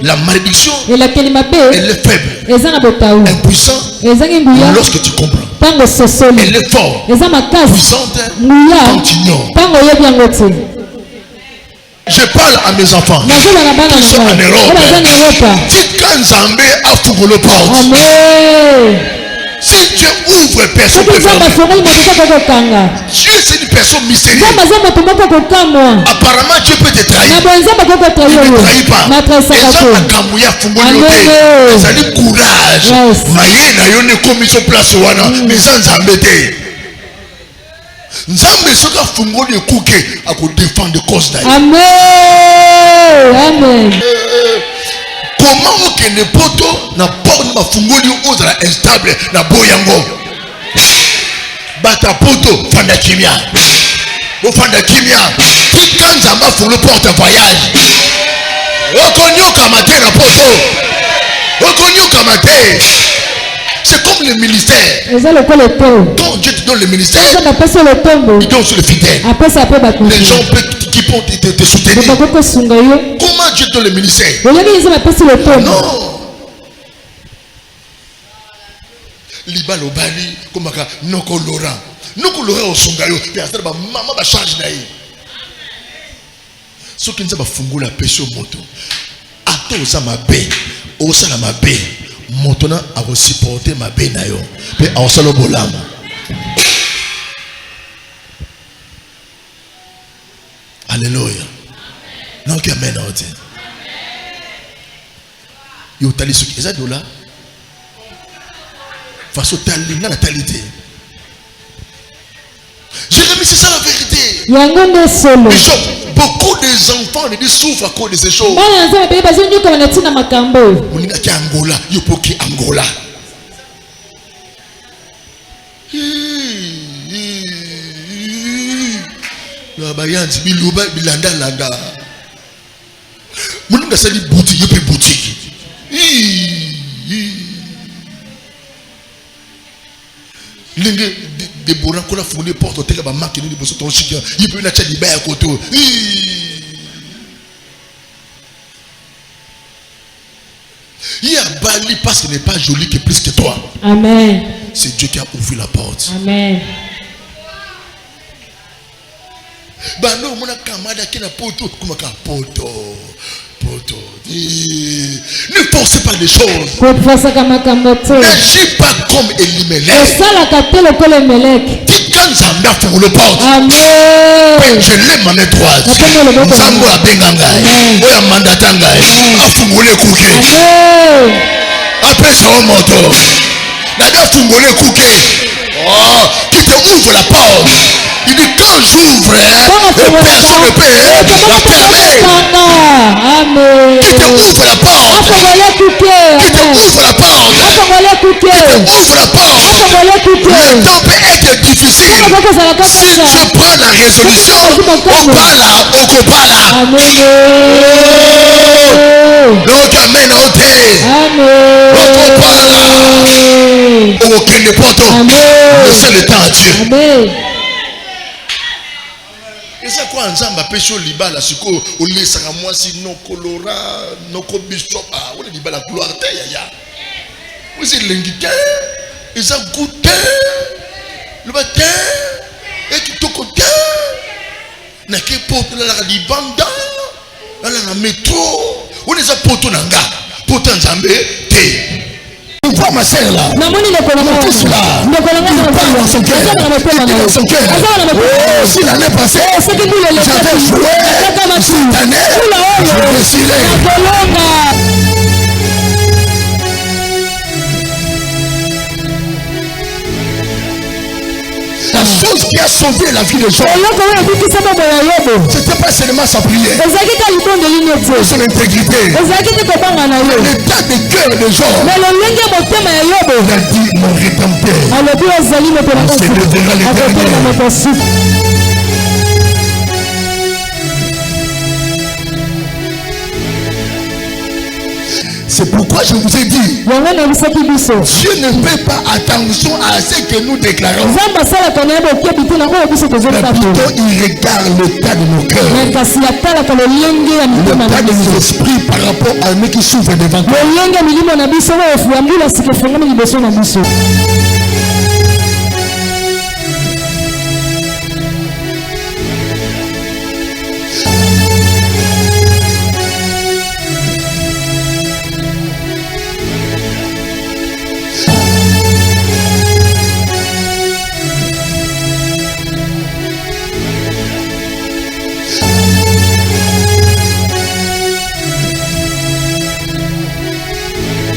La malédiction, elle est faible, impuissant lorsque tu comprends. Elle est forte, puissante quand tu ignores. Je parle à mes enfants qui sont en Europe. Dites quand Zambé a fourré le porte. Amen. Si Dieu ouvre, personne ne peut fermer. Dieu, c'est une personne mystérieuse. Apparemment, Dieu peut te trahir. Il ne trahit pas. C'est un courage. Maye na yo ne commission place wana. Mais sans embêter. Nzambe soka fungoli ekuke ako défendre cause d'ailleurs. Amen. Amen. Comment que ne poto na porte ma fungoli ozala instable na boyango. Bata poto fanda kimia. Bo fanda kimia. Tikan zamba fungoli porte voyage. Okonyoka matin na poto. Okonyoka matin. C'est comme le ministère. Quand Dieu te donne le ministère, il donne sur le fidèle. Les gens qui peuvent te soutenir. Comment Dieu te donne le ministère? Non. Liba lobali komaka noko Laurent. Noko Laurent osungayo. Maman va charge naï. Ce qui nous a fungula péché moto. Ato osama bé. Osala bé. Maintenant à supporter ma benayo mais en solo bolama alléluia non qui amène en tête yo tali ce qui est là face au tali na natalité Jérémie, c'est ça la vérité. Bishop, beaucoup des enfants ne souffrent à cause de ces choses. Angola, yopoki Angola. La bayanti biluba bilanda landa. Moninga sali boutique, yope boutique. Lingue de bourran qu'on a fourni porte au téléphone marque de bosser ton chien. Il peut n'acheter des bails à côté. Il y a Bali parce qu'il n'est pas joli que plus que toi. Amen. C'est Dieu qui a ouvert la porte. Amen. Bano mona kamada qui n'a poto comme un poto. Ne forcez pas les choses. N'agis pas comme Elimelech. Dis quand Zambia pour le porte. Amen. Je lève ma main droite. Zambo a benganga. Oya mandatanga. Afungole kuke. Après ça au moto. Nada fungole kuke. Oh, qui te ouvre la porte. Il dit quand j'ouvre, personne ne peut la fermer. Amen. Qui te ouvre la porte. ouvre la porte. Ouvre la porte. Le temps peut être difficile. Si tu prends la résolution, Opala, Okopala. Amen. Donc amen ôté. Amen. Okopala. Aucun porte. Laissez le temps à Dieu. Amen. Et c'est quoi Nzamba pécho libala siko au laissera moi si non colora non bishop ah on est libala gloire te yaya. Vous êtes l'ingité, ils ont goûté le matin et qui te côté n'a que porte la libanda là la métro on les a porté nanga porté Nzambe te. Vois ma sœur là. Tous là. Il parle dans son cœur. Si l'année passée, j'avais joué. Cette année, je vais décider. La chose qui a sauvé la vie des gens, c'était pas seulement sa prière, son intégrité, l'état de cœur des gens. Il a dit mon rédempteur, on célébrera l'éternel. C'est pourquoi je vous ai dit, Dieu ne fait pas attention à ce que nous déclarons. Mais plutôt il regarde l'état de nos cœurs, l'état de nos esprits par rapport à nous qui souffrent devant nous.